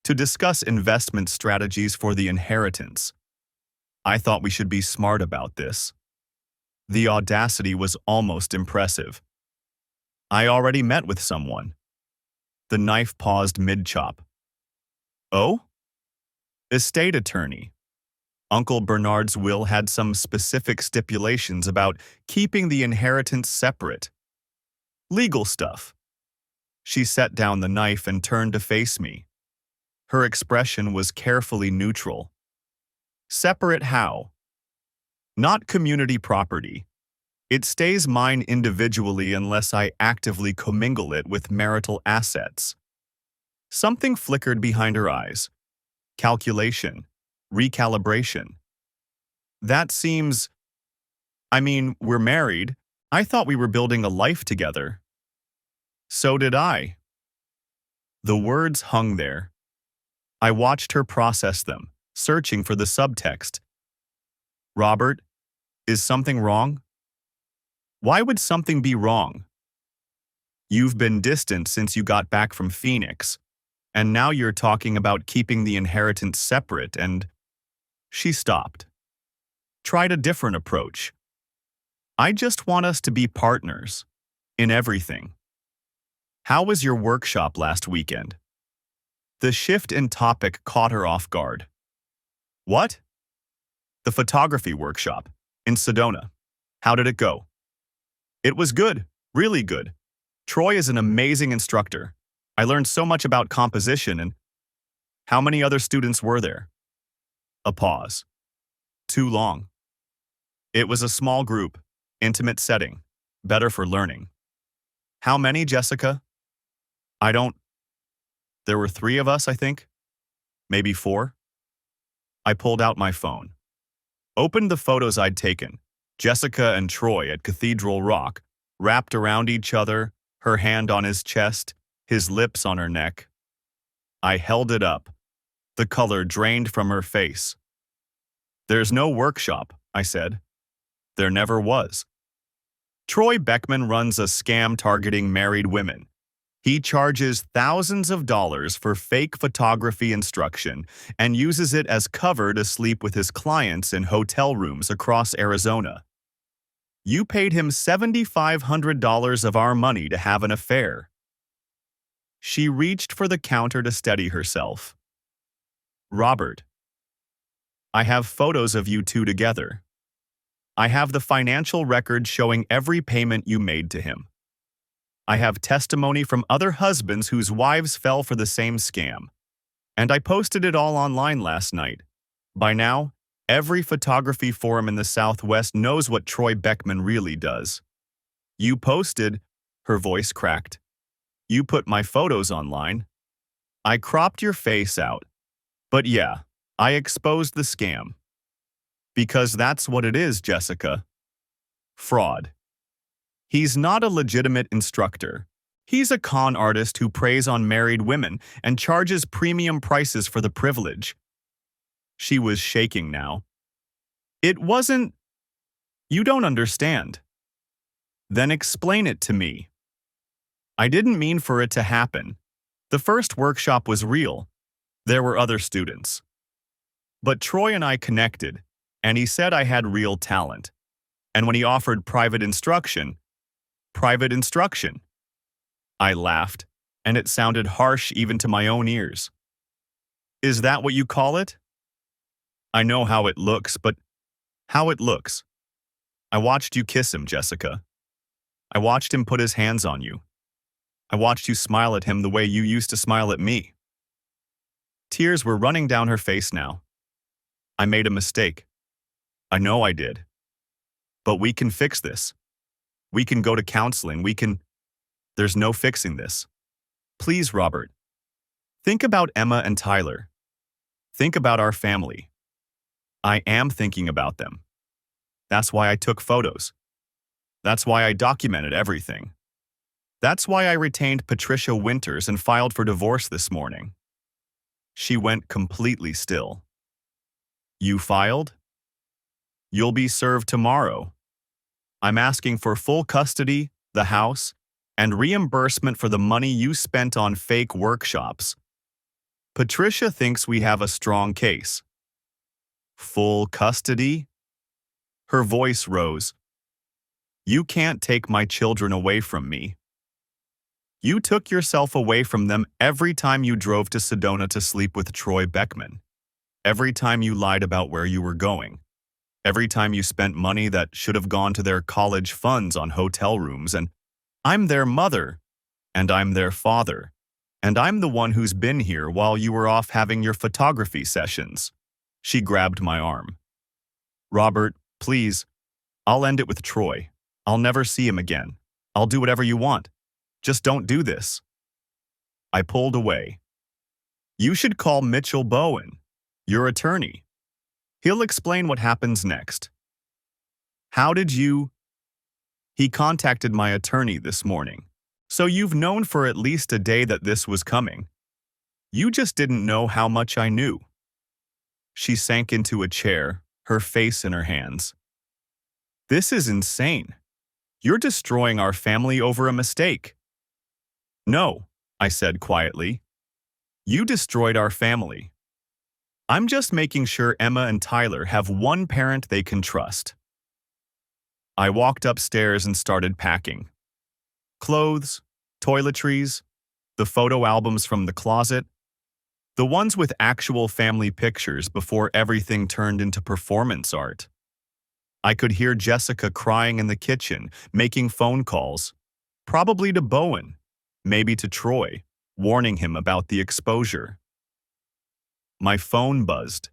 S1: to discuss investment strategies for the inheritance. I thought we should be smart about this. The audacity was almost impressive. I already met with someone. The knife paused mid-chop. "Oh?" "Estate attorney. Uncle Bernard's will had some specific stipulations about keeping the inheritance separate. Legal stuff. She set down the knife and turned to face me. Her expression was carefully neutral. Separate how? Not community property. It stays mine individually unless I actively commingle it with marital assets. Something flickered behind her eyes. Calculation. Recalibration. That seems… we're married. I thought we were building a life together. So did I. The words hung there. I watched her process them, searching for the subtext. Robert, is something wrong? Why would something be wrong? You've been distant since you got back from Phoenix, and now you're talking about keeping the inheritance separate and… She stopped. Tried a different approach. I just want us to be partners. In everything. How was your workshop last weekend? The shift in topic caught her off guard. What? The photography workshop, in Sedona. How did it go? It was good, really good. Troy is an amazing instructor. I learned so much about composition and… How many other students were there? A pause. Too long. It was a small group, intimate setting, better for learning. How many, Jessica? There were 3 of us, I think. Maybe 4. I pulled out my phone. Opened the photos I'd taken. Jessica and Troy at Cathedral Rock, wrapped around each other, her hand on his chest, his lips on her neck. I held it up. The color drained from her face. There's no workshop, I said. There never was. Troy Beckman runs a scam targeting married women. He charges thousands of dollars for fake photography instruction and uses it as cover to sleep with his clients in hotel rooms across Arizona. You paid him $7,500 of our money to have an affair. She reached for the counter to steady herself. Robert, I have photos of you 2 together. I have the financial record showing every payment you made to him. I have testimony from other husbands whose wives fell for the same scam. And I posted it all online last night. By now, every photography forum in the Southwest knows what Troy Beckman really does. You posted… Her voice cracked. You put my photos online. I cropped your face out. But yeah, I exposed the scam. Because that's what it is, Jessica. Fraud. He's not a legitimate instructor. He's a con artist who preys on married women and charges premium prices for the privilege. She was shaking now. It wasn't… You don't understand. Then explain it to me. I didn't mean for it to happen. The first workshop was real. There were other students. But Troy and I connected, and he said I had real talent. And when he offered private instruction… I laughed, and it sounded harsh even to my own ears. Is that what you call it? I know how it looks, but how it looks. I watched you kiss him, Jessica. I watched him put his hands on you. I watched you smile at him the way you used to smile at me. Tears were running down her face now. I made a mistake. I know I did. But we can fix this. We can go to counseling. There's no fixing this. Please, Robert. Think about Emma and Tyler. Think about our family. I am thinking about them. That's why I took photos. That's why I documented everything. That's why I retained Patricia Winters and filed for divorce this morning. She went completely still. You filed? You'll be served tomorrow. I'm asking for full custody, the house, and reimbursement for the money you spent on fake workshops. Patricia thinks we have a strong case. Full custody? Her voice rose. You can't take my children away from me. You took yourself away from them every time you drove to Sedona to sleep with Troy Beckman. Every time you lied about where you were going. Every time you spent money that should have gone to their college funds on hotel rooms, and I'm their mother, and I'm their father, and I'm the one who's been here while you were off having your photography sessions. She grabbed my arm. Robert, please, I'll end it with Troy. I'll never see him again. I'll do whatever you want. Just don't do this. I pulled away. You should call Mitchell Bowen, your attorney. He'll explain what happens next. How did you? He contacted my attorney this morning. So you've known for at least a day that this was coming. You just didn't know how much I knew. She sank into a chair, her face in her hands. This is insane. You're destroying our family over a mistake. No, I said quietly. You destroyed our family. I'm just making sure Emma and Tyler have one parent they can trust. I walked upstairs and started packing. Clothes, toiletries, the photo albums from the closet, the ones with actual family pictures before everything turned into performance art. I could hear Jessica crying in the kitchen, making phone calls, probably to Bowen, maybe to Troy, warning him about the exposure. My phone buzzed.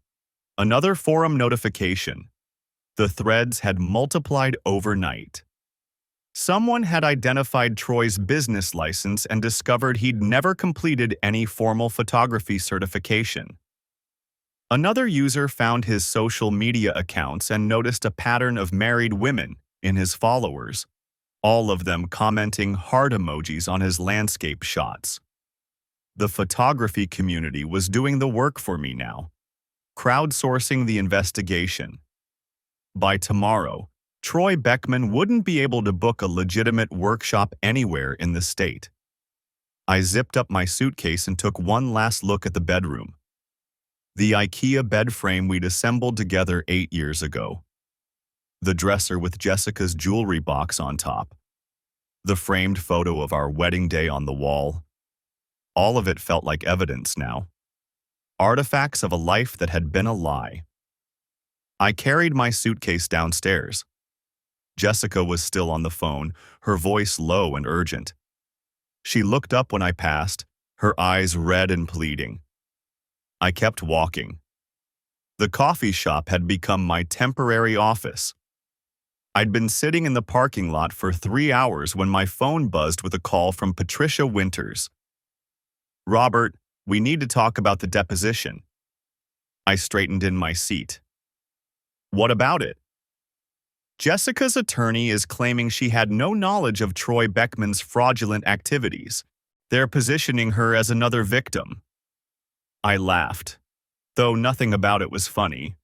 S1: Another forum notification. The threads had multiplied overnight. Someone had identified Troy's business license and discovered he'd never completed any formal photography certification. Another user found his social media accounts and noticed a pattern of married women in his followers, all of them commenting heart emojis on his landscape shots. The photography community was doing the work for me now, crowdsourcing the investigation. By tomorrow, Troy Beckman wouldn't be able to book a legitimate workshop anywhere in the state. I zipped up my suitcase and took one last look at the bedroom. The IKEA bed frame we'd assembled together 8 years ago. The dresser with Jessica's jewelry box on top. The framed photo of our wedding day on the wall. All of it felt like evidence now. Artifacts of a life that had been a lie. I carried my suitcase downstairs. Jessica was still on the phone, her voice low and urgent. She looked up when I passed, her eyes red and pleading. I kept walking. The coffee shop had become my temporary office. I'd been sitting in the parking lot for 3 hours when my phone buzzed with a call from Patricia Winters. Robert, we need to talk about the deposition. I straightened in my seat. What about it? Jessica's attorney is claiming she had no knowledge of Troy Beckman's fraudulent activities. They're positioning her as another victim. I laughed, though nothing about it was funny.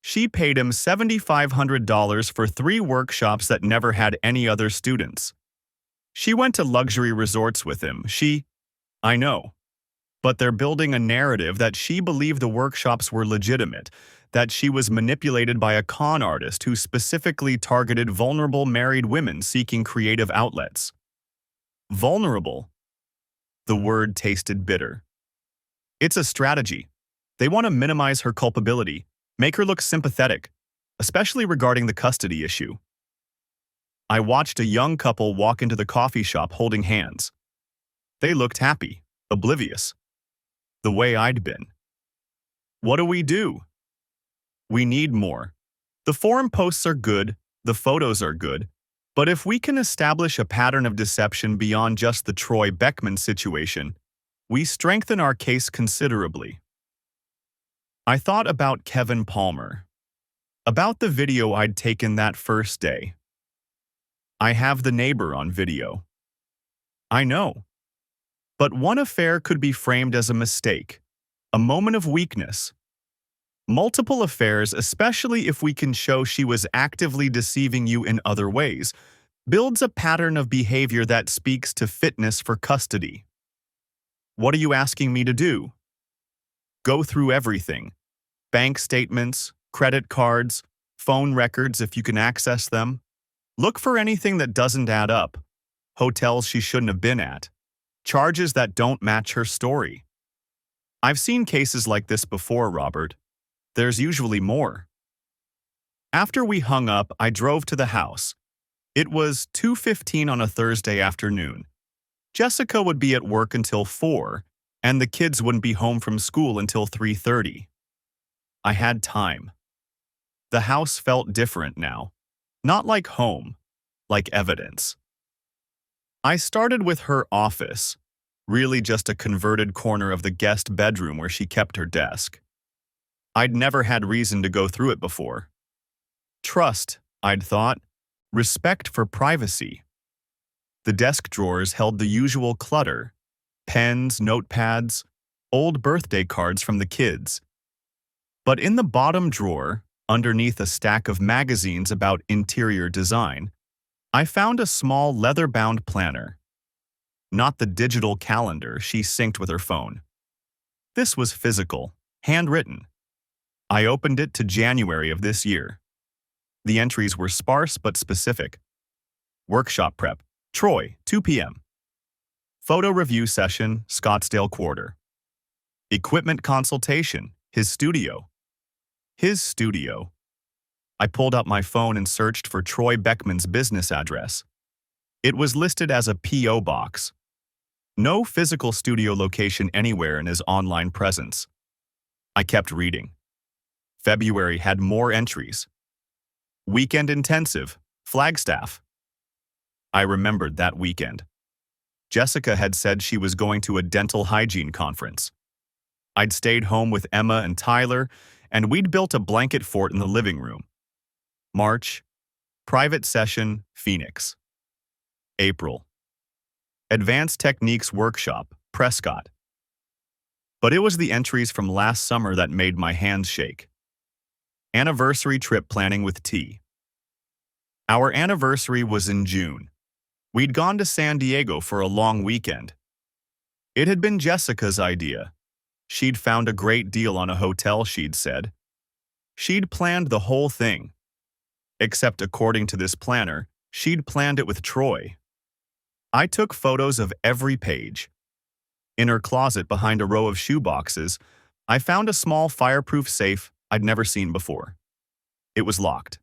S1: She paid him $7,500 for 3 workshops that never had any other students. She went to luxury resorts with him. I know. But they're building a narrative that she believed the workshops were legitimate, that she was manipulated by a con artist who specifically targeted vulnerable married women seeking creative outlets. Vulnerable. The word tasted bitter. It's a strategy. They want to minimize her culpability, make her look sympathetic, especially regarding the custody issue. I watched a young couple walk into the coffee shop holding hands. They looked happy, oblivious. The way I'd been. What do we do? We need more. The forum posts are good, the photos are good, but if we can establish a pattern of deception beyond just the Troy Beckman situation, we strengthen our case considerably. I thought about Kevin Palmer. About the video I'd taken that first day. I have the neighbor on video. I know. But one affair could be framed as a mistake, a moment of weakness. Multiple affairs, especially if we can show she was actively deceiving you in other ways, builds a pattern of behavior that speaks to fitness for custody. What are you asking me to do? Go through everything. Bank statements, credit cards, phone records if you can access them. Look for anything that doesn't add up. Hotels she shouldn't have been at. Charges that don't match her story. I've seen cases like this before, Robert. There's usually more. After we hung up, I drove to the house. It was 2:15 on a Thursday afternoon. Jessica would be at work until 4, and the kids wouldn't be home from school until 3:30. I had time. The house felt different now. Not like home, like evidence. I started with her office, really just a converted corner of the guest bedroom where she kept her desk. I'd never had reason to go through it before. Trust, I'd thought. Respect for privacy. The desk drawers held the usual clutter: pens, notepads, old birthday cards from the kids. But in the bottom drawer, underneath a stack of magazines about interior design, I found a small leather-bound planner. Not the digital calendar she synced with her phone. This was physical, handwritten. I opened it to January of this year. The entries were sparse but specific. Workshop prep, Troy, 2 p.m. Photo review session, Scottsdale Quarter. Equipment consultation, his studio. His studio. I pulled out my phone and searched for Troy Beckman's business address. It was listed as a P.O. box. No physical studio location anywhere in his online presence. I kept reading. February had more entries. Weekend intensive, Flagstaff. I remembered that weekend. Jessica had said she was going to a dental hygiene conference. I'd stayed home with Emma and Tyler, and we'd built a blanket fort in the living room. March, private session, Phoenix. April, advanced techniques workshop, Prescott. But it was the entries from last summer that made my hands shake. Anniversary trip planning with T. Our anniversary was in June. We'd gone to San Diego for a long weekend. It had been Jessica's idea. She'd found a great deal on a hotel, she'd said. She'd planned the whole thing. Except according to this planner, she'd planned it with Troy. I took photos of every page. In her closet behind a row of shoeboxes, I found a small fireproof safe I'd never seen before. It was locked.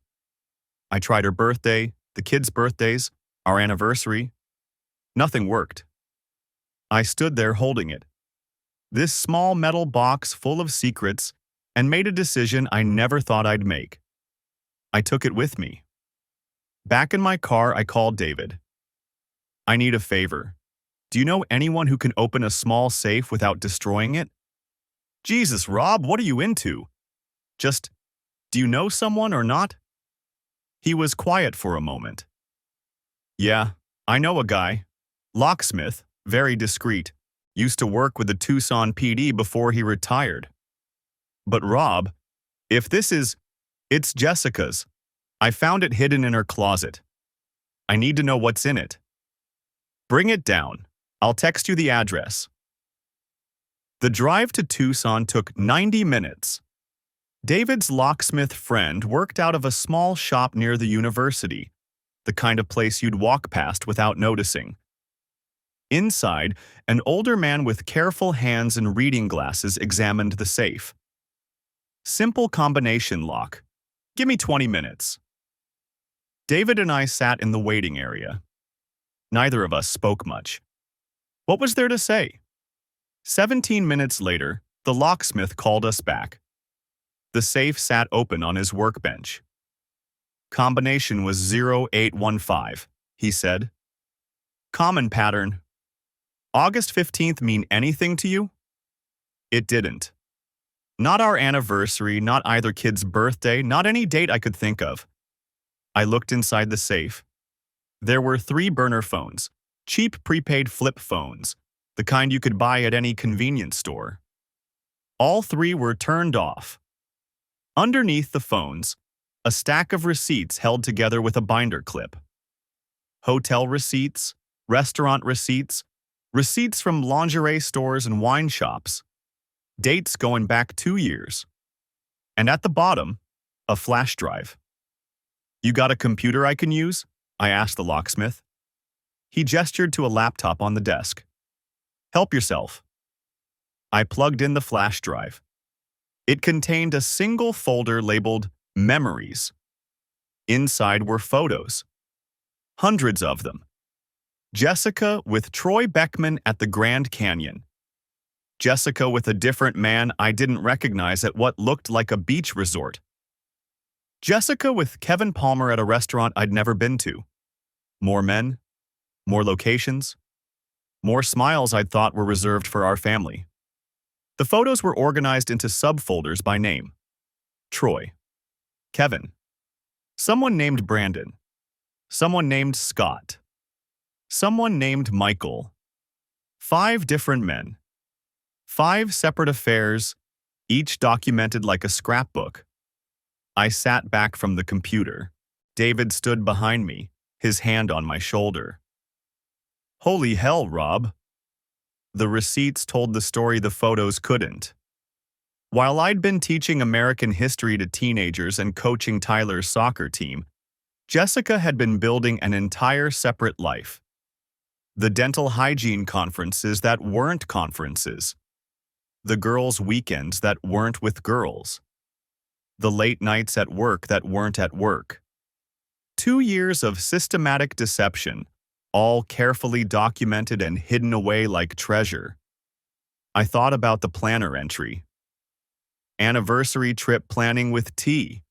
S1: I tried her birthday, the kids' birthdays, our anniversary. Nothing worked. I stood there holding it. This small metal box full of secrets, and made a decision I never thought I'd make. I took it with me. Back in my car, I called David. I need a favor. Do you know anyone who can open a small safe without destroying it? Jesus, Rob, what are you into? Just, do you know someone or not? He was quiet for a moment. Yeah, I know a guy. Locksmith, very discreet. Used to work with the Tucson PD before he retired. But Rob, if this is, it's Jessica's. I found it hidden in her closet. I need to know what's in it. Bring it down. I'll text you the address. The drive to Tucson took 90 minutes. David's locksmith friend worked out of a small shop near the university, the kind of place you'd walk past without noticing. Inside, an older man with careful hands and reading glasses examined the safe. Simple combination lock. Give me 20 minutes. David and I sat in the waiting area. Neither of us spoke much. What was there to say? 17 minutes later, the locksmith called us back. The safe sat open on his workbench. Combination was 0815, he said. Common pattern. August 15th mean anything to you? It didn't. Not our anniversary, not either kid's birthday, not any date I could think of. I looked inside the safe. There were 3 burner phones, cheap prepaid flip phones, the kind you could buy at any convenience store. All 3 were turned off. Underneath the phones, a stack of receipts held together with a binder clip. Hotel receipts, restaurant receipts, receipts from lingerie stores and wine shops. Dates going back 2 years. And at the bottom, a flash drive. You got a computer I can use? I asked the locksmith. He gestured to a laptop on the desk. Help yourself. I plugged in the flash drive. It contained a single folder labeled Memories. Inside were photos, hundreds of them. Jessica with Troy Beckman at the Grand Canyon. Jessica with a different man I didn't recognize at what looked like a beach resort. Jessica with Kevin Palmer at a restaurant I'd never been to. More men, more locations, more smiles I'd thought were reserved for our family. The photos were organized into subfolders by name. Troy. Kevin. Someone named Brandon. Someone named Scott. Someone named Michael. 5 different men. 5 separate affairs, each documented like a scrapbook. I sat back from the computer. David stood behind me, his hand on my shoulder. Holy hell, Rob. The receipts told the story the photos couldn't. While I'd been teaching American history to teenagers and coaching Tyler's soccer team, Jessica had been building an entire separate life. The dental hygiene conferences that weren't conferences. The girls' weekends that weren't with girls. The late nights at work that weren't at work. 2 years of systematic deception, all carefully documented and hidden away like treasure. I thought about the planner entry. Anniversary trip planning with T.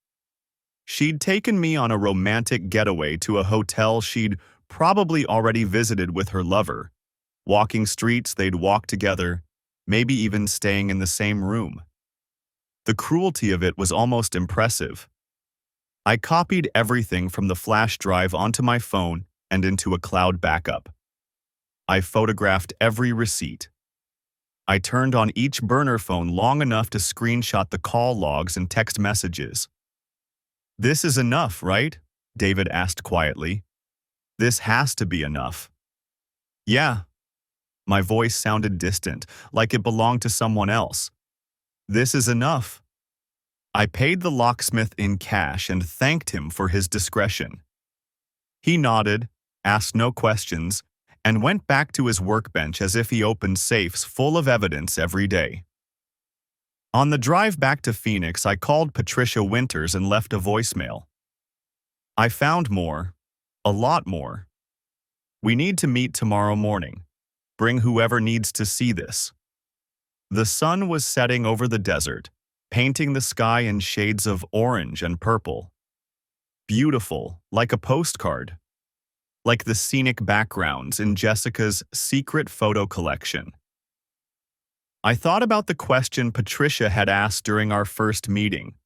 S1: She'd taken me on a romantic getaway to a hotel she'd probably already visited with her lover, walking streets they'd walk together, maybe even staying in the same room. The cruelty of it was almost impressive. I copied everything from the flash drive onto my phone and into a cloud backup. I photographed every receipt. I turned on each burner phone long enough to screenshot the call logs and text messages. "This is enough, right?" David asked quietly. "This has to be enough." "Yeah." My voice sounded distant, like it belonged to someone else. "This is enough." I paid the locksmith in cash and thanked him for his discretion. He nodded, asked no questions, and went back to his workbench as if he opened safes full of evidence every day. On the drive back to Phoenix, I called Patricia Winters and left a voicemail. "I found more, a lot more. We need to meet tomorrow morning. Bring whoever needs to see this." The sun was setting over the desert, painting the sky in shades of orange and purple. Beautiful, like a postcard. Like the scenic backgrounds in Jessica's secret photo collection. I thought about the question Patricia had asked during our first meeting.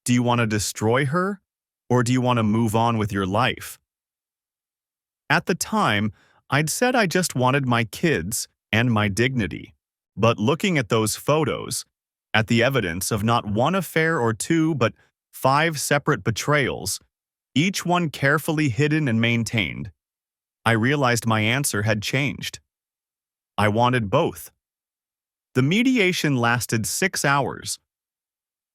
S1: Do you want to destroy her, or do you want to move on with your life? At the time, I'd said I just wanted my kids and my dignity. But looking at those photos, at the evidence of not one affair or 2, but 5 separate betrayals, each one carefully hidden and maintained, I realized my answer had changed. I wanted both. The mediation lasted 6 hours.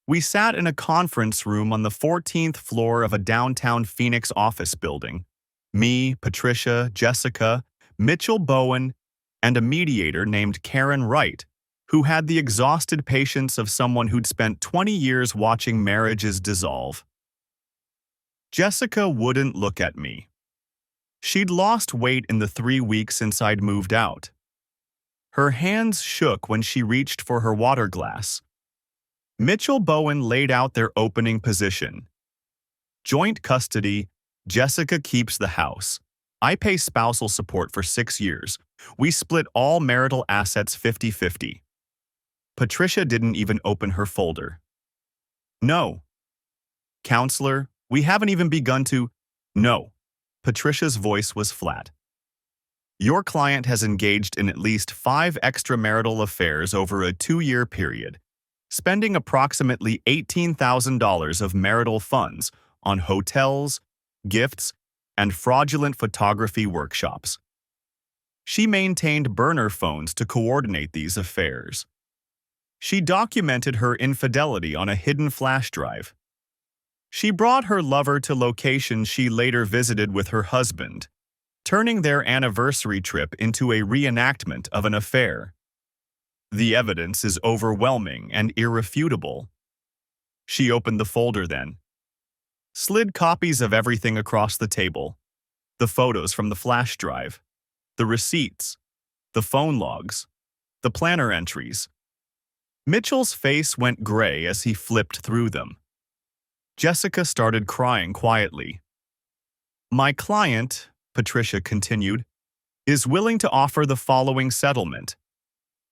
S1: We sat in a conference room on the 14th floor of a downtown Phoenix office building. Me, Patricia, Jessica, Mitchell Bowen, and a mediator named Karen Wright, who had the exhausted patience of someone who'd spent 20 years watching marriages dissolve. Jessica wouldn't look at me. She'd lost weight in the 3 weeks since I'd moved out. Her hands shook when she reached for her water glass. Mitchell Bowen laid out their opening position. Joint custody, Jessica keeps the house. I pay spousal support for 6 years. We split all marital assets 50-50. Patricia didn't even open her folder. "No." "Counselor, we haven't even begun to—" "No." Patricia's voice was flat. "Your client has engaged in at least 5 extramarital affairs over a 2-year period, spending approximately $18,000 of marital funds on hotels, gifts, and fraudulent photography workshops. She maintained burner phones to coordinate these affairs. She documented her infidelity on a hidden flash drive. She brought her lover to locations she later visited with her husband, turning their anniversary trip into a reenactment of an affair. The evidence is overwhelming and irrefutable. She opened the folder then, slid copies of everything across the table, the photos from the flash drive, the receipts, the phone logs, the planner entries. Mitchell's face went gray as he flipped through them. Jessica started crying quietly. My client, Patricia continued, is willing to offer the following settlement.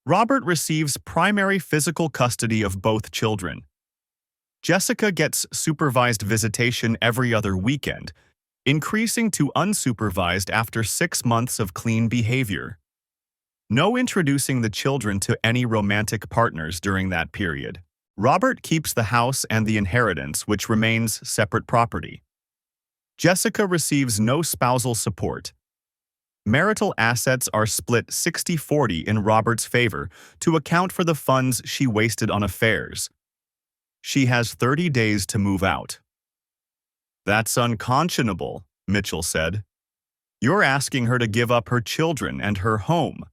S1: Robert receives primary physical custody of both children. Jessica gets supervised visitation every other weekend, increasing to unsupervised after 6 months of clean behavior. No introducing the children to any romantic partners during that period. Robert keeps the house and the inheritance, which remains separate property. Jessica receives no spousal support. Marital assets are split 60-40 in Robert's favor to account for the funds she wasted on affairs. She has 30 days to move out. That's unconscionable, Mitchell said. You're asking her to give up her children and her home.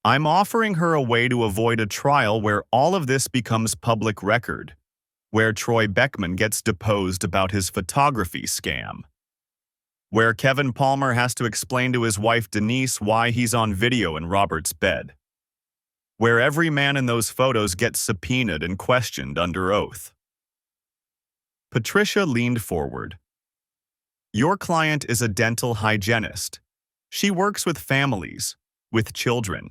S1: I'm offering her a way to avoid a trial where all of this becomes public record, where Troy Beckman gets deposed about his photography scam, where Kevin Palmer has to explain to his wife Denise why he's on video in Robert's bed, where every man in those photos gets subpoenaed and questioned under oath. Patricia leaned forward. Your client is a dental hygienist. She works with families, with children.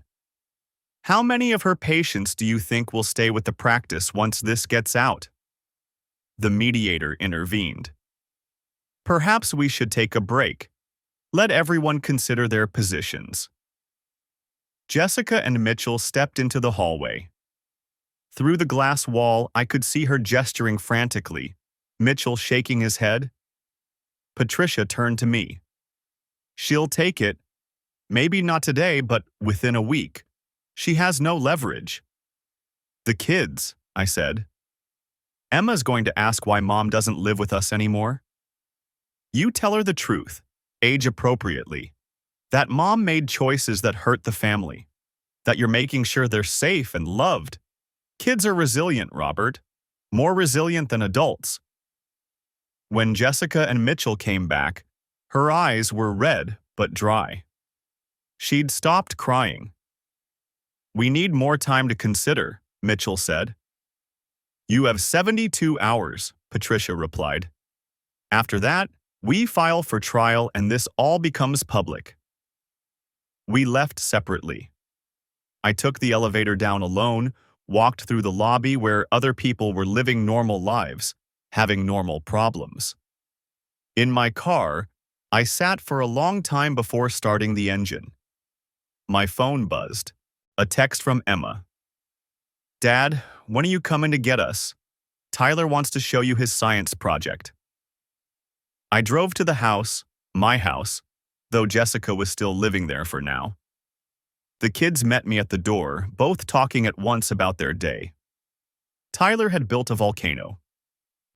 S1: How many of her patients do you think will stay with the practice once this gets out? The mediator intervened. Perhaps we should take a break. Let everyone consider their positions. Jessica and Mitchell stepped into the hallway. Through the glass wall, I could see her gesturing frantically, Mitchell shaking his head. Patricia turned to me. She'll take it. Maybe not today, but within a week. She has no leverage. The kids, I said. Emma's going to ask why Mom doesn't live with us anymore. You tell her the truth, age appropriately. That Mom made choices that hurt the family. That you're making sure they're safe and loved. Kids are resilient, Robert. More resilient than adults. When Jessica and Mitchell came back, her eyes were red but dry. She'd stopped crying. We need more time to consider, Mitchell said. You have 72 hours, Patricia replied. After that, we file for trial and this all becomes public. We left separately. I took the elevator down alone, walked through the lobby where other people were living normal lives, having normal problems. In my car, I sat for a long time before starting the engine. My phone buzzed. A text from Emma. Dad, when are you coming to get us? Tyler wants to show you his science project. I drove to the house, my house, though Jessica was still living there for now. The kids met me at the door, both talking at once about their day. Tyler had built a volcano.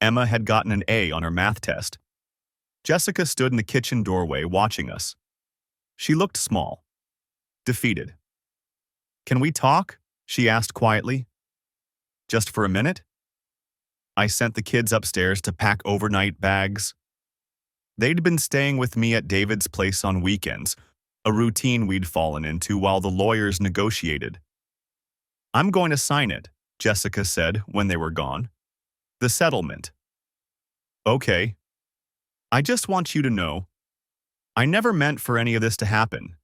S1: Emma had gotten an A on her math test. Jessica stood in the kitchen doorway watching us. She looked small, defeated. Can we talk? She asked quietly. Just for a minute? I sent the kids upstairs to pack overnight bags. They'd been staying with me at David's place on weekends, a routine we'd fallen into while the lawyers negotiated. I'm going to sign it, Jessica said when they were gone. The settlement. Okay. I just want you to know, I never meant for any of this to happen.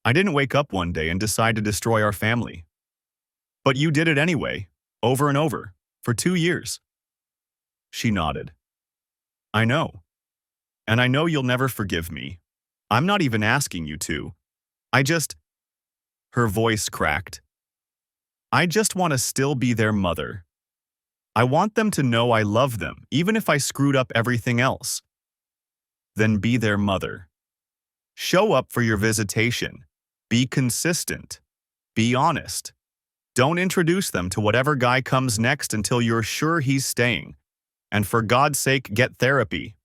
S1: I didn't wake up one day and decide to destroy our family. But you did it anyway, over and over, for 2 years. She nodded. I know. And I know you'll never forgive me. I'm not even asking you to. Her voice cracked. I just want to still be their mother. I want them to know I love them, even if I screwed up everything else. Then be their mother. Show up for your visitation. Be consistent. Be honest. Don't introduce them to whatever guy comes next until you're sure he's staying. And for God's sake, get therapy.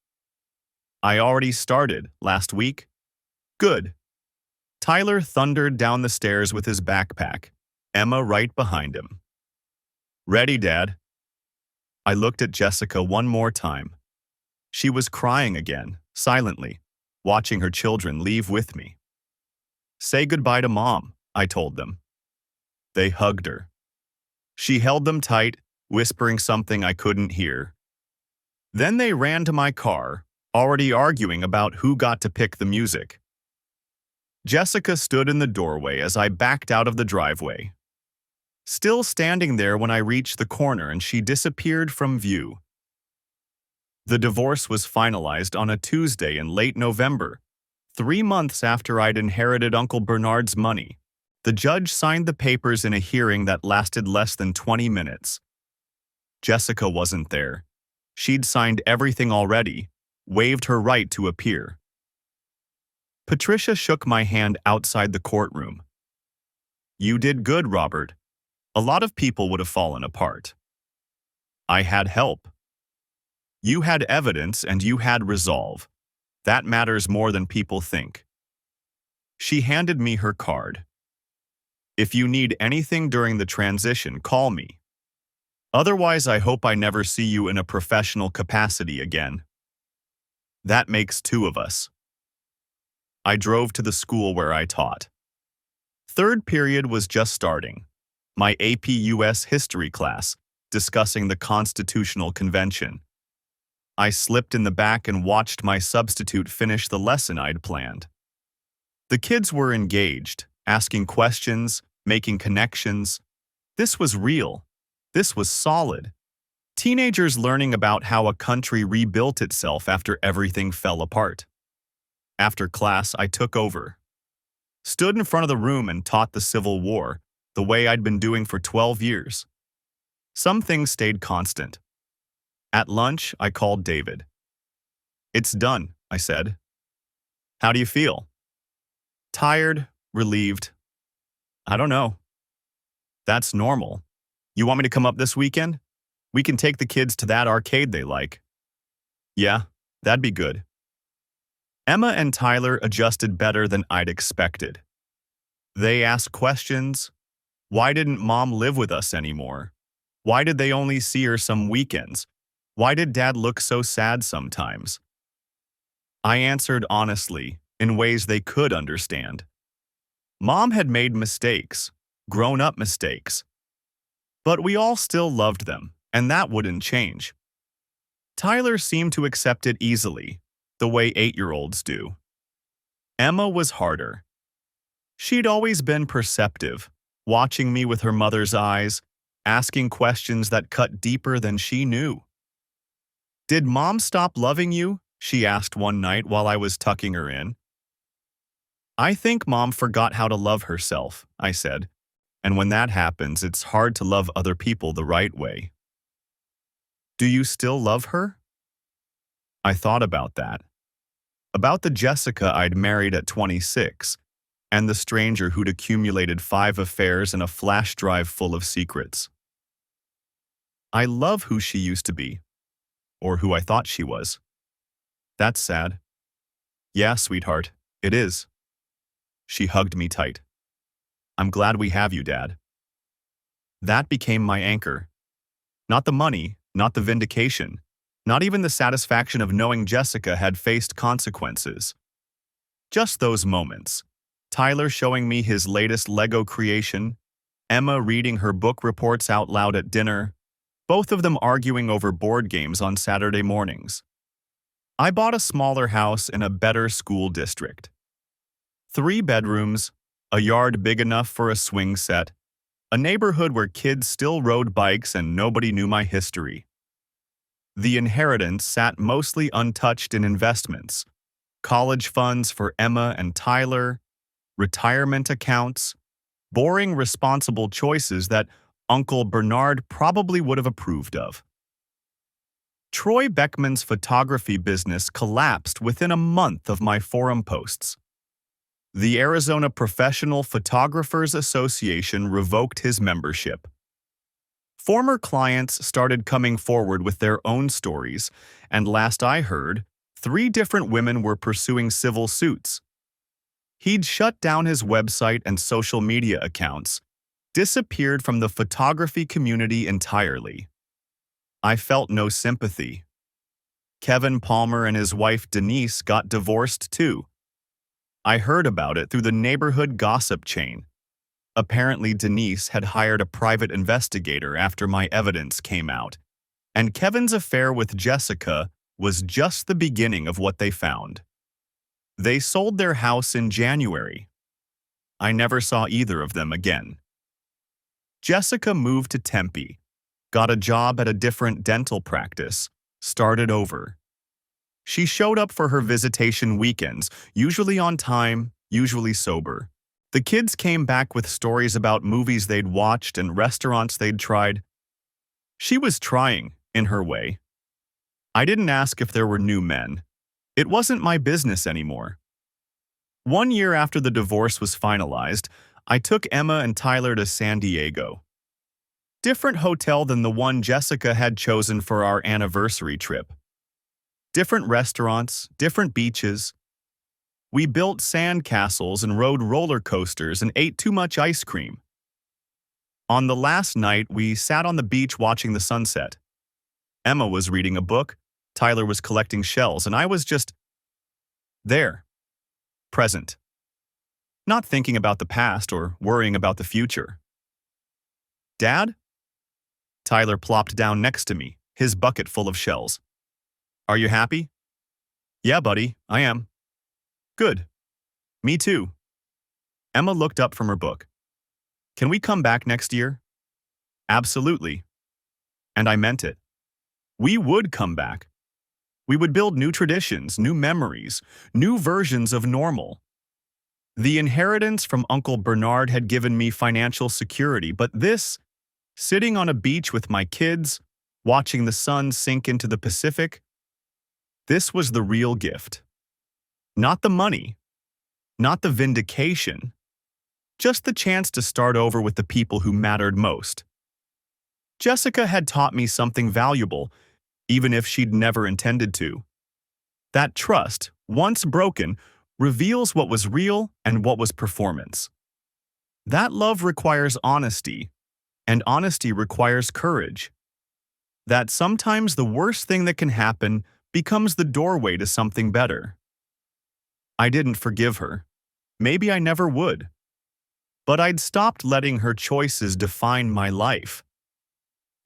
S1: I already started last week. Good. Tyler thundered down the stairs with his backpack. Emma right behind him. Ready, Dad? I looked at Jessica one more time. She was crying again, silently, watching her children leave with me. Say goodbye to Mom, I told them. They hugged her. She held them tight, whispering something I couldn't hear. Then they ran to my car, already arguing about who got to pick the music. Jessica stood in the doorway as I backed out of the driveway. Still standing there when I reached the corner and she disappeared from view. The divorce was finalized on a Tuesday in late November, 3 months after I'd inherited Uncle Bernard's money. The judge signed the papers in a hearing that lasted less than 20 minutes. Jessica wasn't there. She'd signed everything already, waived her right to appear. Patricia shook my hand outside the courtroom. You did good, Robert. A lot of people would have fallen apart. I had help. You had evidence and you had resolve. That matters more than people think. She handed me her card. If you need anything during the transition, call me. Otherwise, I hope I never see you in a professional capacity again. That makes 2 of us. I drove to the school where I taught. 3rd period was just starting. My AP US history class, discussing the Constitutional Convention. I slipped in the back and watched my substitute finish the lesson I'd planned. The kids were engaged, asking questions, making connections. This was real. This was solid. Teenagers learning about how a country rebuilt itself after everything fell apart. After class, I took over. Stood in front of the room and taught the Civil War, the way I'd been doing for 12 years. Some things stayed constant. At lunch, I called David. It's done, I said. How do you feel? Tired, relieved. I don't know. That's normal. You want me to come up this weekend? We can take the kids to that arcade they like. Yeah, that'd be good. Emma and Tyler adjusted better than I'd expected. They asked questions. Why didn't Mom live with us anymore? Why did they only see her some weekends? Why did Dad look so sad sometimes? I answered honestly, in ways they could understand. Mom had made mistakes, grown-up mistakes. But we all still loved them, and that wouldn't change. Tyler seemed to accept it easily, the way 8-year-olds do. Emma was harder. She'd always been perceptive, watching me with her mother's eyes, asking questions that cut deeper than she knew. Did Mom stop loving you? She asked one night while I was tucking her in. I think Mom forgot how to love herself, I said. And when that happens, it's hard to love other people the right way. Do you still love her? I thought about that. About the Jessica I'd married at 26, and the stranger who'd accumulated 5 affairs and a flash drive full of secrets. I love who she used to be, or who I thought she was. That's sad. Yeah, sweetheart, it is. She hugged me tight. I'm glad we have you, Dad. That became my anchor. Not the money, not the vindication, not even the satisfaction of knowing Jessica had faced consequences. Just those moments. Tyler showing me his latest Lego creation, Emma reading her book reports out loud at dinner, both of them arguing over board games on Saturday mornings. I bought a smaller house in a better school district. 3 bedrooms, a yard big enough for a swing set, a neighborhood where kids still rode bikes and nobody knew my history. The inheritance sat mostly untouched in investments, college funds for Emma and Tyler, retirement accounts, boring responsible choices that Uncle Bernard probably would have approved of. Troy Beckman's photography business collapsed within a month of my forum posts. The Arizona Professional Photographers Association revoked his membership. Former clients started coming forward with their own stories, and last I heard, 3 different women were pursuing civil suits. He'd shut down his website and social media accounts, disappeared from the photography community entirely. I felt no sympathy. Kevin Palmer and his wife Denise got divorced too. I heard about it through the neighborhood gossip chain. Apparently, Denise had hired a private investigator after my evidence came out, and Kevin's affair with Jessica was just the beginning of what they found. They sold their house in January. I never saw either of them again. Jessica moved to Tempe, got a job at a different dental practice, started over. She showed up for her visitation weekends, usually on time, usually sober. The kids came back with stories about movies they'd watched and restaurants they'd tried. She was trying, in her way. I didn't ask if there were new men. It wasn't my business anymore. 1 year after the divorce was finalized, I took Emma and Tyler to San Diego. Different hotel than the one Jessica had chosen for our anniversary trip. Different restaurants, different beaches. We built sand castles and rode roller coasters and ate too much ice cream. On the last night, we sat on the beach watching the sunset. Emma was reading a book, Tyler was collecting shells, and I was just there, present. Not thinking about the past or worrying about the future. Dad? Tyler plopped down next to me, his bucket full of shells. Are you happy? Yeah, buddy, I am. Good. Me too. Emma looked up from her book. Can we come back next year? Absolutely. And I meant it. We would come back. We would build new traditions, new memories, new versions of normal. The inheritance from Uncle Bernard had given me financial security, but this, sitting on a beach with my kids, watching the sun sink into the Pacific, this was the real gift. Not the money, not the vindication, just the chance to start over with the people who mattered most. Jessica had taught me something valuable, even if she'd never intended to. That trust, once broken, reveals what was real and what was performance. That love requires honesty, and honesty requires courage. That sometimes the worst thing that can happen becomes the doorway to something better. I didn't forgive her. Maybe I never would. But I'd stopped letting her choices define my life.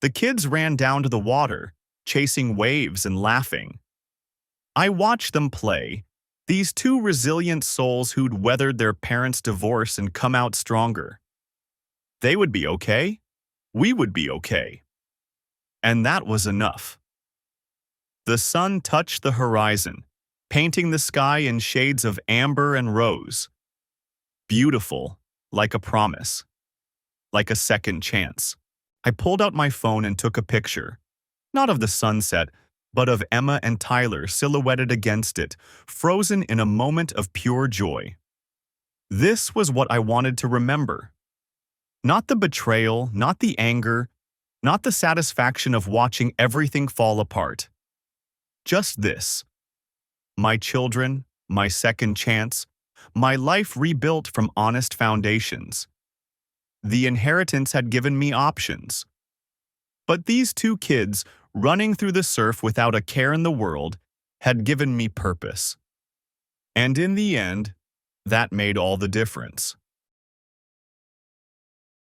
S1: The kids ran down to the water, chasing waves and laughing. I watched them play, these two resilient souls who'd weathered their parents' divorce and come out stronger. They would be okay. We would be okay. And that was enough. The sun touched the horizon, painting the sky in shades of amber and rose. Beautiful, like a promise. Like a second chance. I pulled out my phone and took a picture. Not of the sunset, but of Emma and Tyler silhouetted against it, frozen in a moment of pure joy. This was what I wanted to remember. Not the betrayal, not the anger, not the satisfaction of watching everything fall apart. Just this. My children, my second chance, my life rebuilt from honest foundations. The inheritance had given me options. But these two kids, running through the surf without a care in the world, had given me purpose. And in the end, that made all the difference.